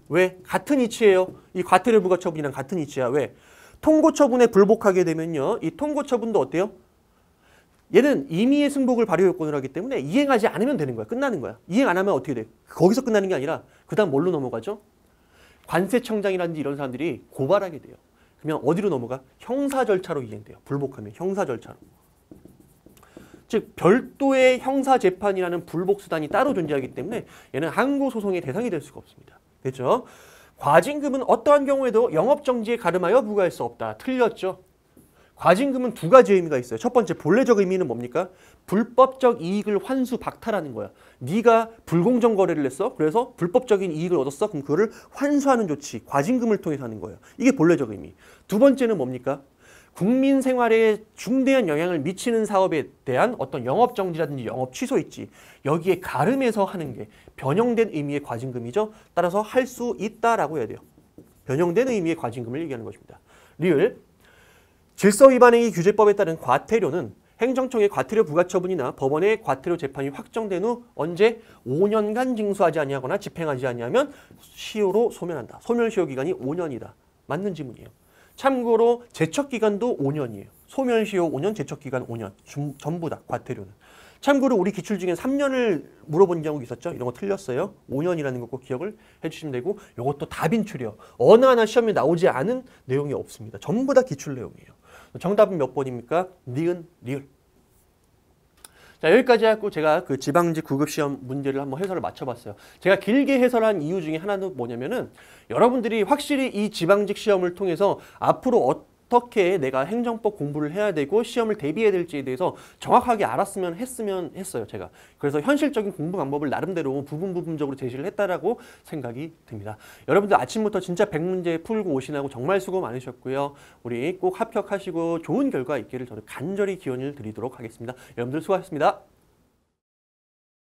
왜? 같은 이치예요. 이 과태료 부과처분이랑 같은 이치야. 왜? 통고처분에 불복하게 되면요. 이 통고처분도 어때요? 얘는 임의의 승복을 발효 요건을 하기 때문에 이행하지 않으면 되는 거야. 끝나는 거야. 이행 안 하면 어떻게 돼? 거기서 끝나는 게 아니라 그 다음 뭘로 넘어가죠? 관세청장이라든지 이런 사람들이 고발하게 돼요. 그러면 어디로 넘어가? 형사 절차로 이행돼요. 불복하면 형사 절차로. 즉 별도의 형사 재판이라는 불복 수단이 따로 존재하기 때문에 얘는 항고 소송의 대상이 될 수가 없습니다. 됐죠? 과징금은 어떠한 경우에도 영업정지에 가름하여 부과할 수 없다. 틀렸죠? 과징금은 두 가지 의미가 있어요. 첫 번째 본래적 의미는 뭡니까? 불법적 이익을 환수 박탈하는 거야. 네가 불공정 거래를 했어. 그래서 불법적인 이익을 얻었어. 그럼 그거를 환수하는 조치, 과징금을 통해서 하는 거예요. 이게 본래적 의미. 두 번째는 뭡니까? 국민 생활에 중대한 영향을 미치는 사업에 대한 어떤 영업정지라든지 영업 취소 있지. 여기에 가름해서 하는 게 변형된 의미의 과징금이죠. 따라서 할 수 있다라고 해야 돼요. 변형된 의미의 과징금을 얘기하는 것입니다. 리을. 질서위반행위 규제법에 따른 과태료는 행정청의 과태료 부과처분이나 법원의 과태료 재판이 확정된 후 언제 5년간 징수하지 아니하거나 집행하지 아니하면 시효로 소멸한다. 소멸시효 기간이 5년이다. 맞는 지문이에요. 참고로 제척기간도 5년이에요. 소멸시효 5년, 제척기간 5년. 전부 다 과태료는. 참고로 우리 기출 중에 3년을 물어본 경우가 있었죠. 이런 거 틀렸어요. 5년이라는 거 꼭 기억을 해주시면 되고 이것도 다빈출이요. 어느 하나 시험에 나오지 않은 내용이 없습니다. 전부 다 기출 내용이에요. 정답은 몇 번입니까? 니은, 리을. 자, 여기까지 하고 제가 그 지방직 9급 시험 문제를 한번 해설을 맞춰봤어요. 제가 길게 해설한 이유 중에 하나는 뭐냐면은 여러분들이 확실히 이 지방직 시험을 통해서 앞으로 어떻게 내가 행정법 공부를 해야 되고 시험을 대비해야 될지에 대해서 정확하게 알았으면 했어요, 제가. 그래서 현실적인 공부 방법을 나름대로 부분적으로 제시를 했다라고 생각이 듭니다. 여러분들 아침부터 진짜 100문제 풀고 오시라고 정말 수고 많으셨고요. 우리 꼭 합격하시고 좋은 결과 있기를 저는 간절히 기원을 드리도록 하겠습니다. 여러분들 수고하셨습니다.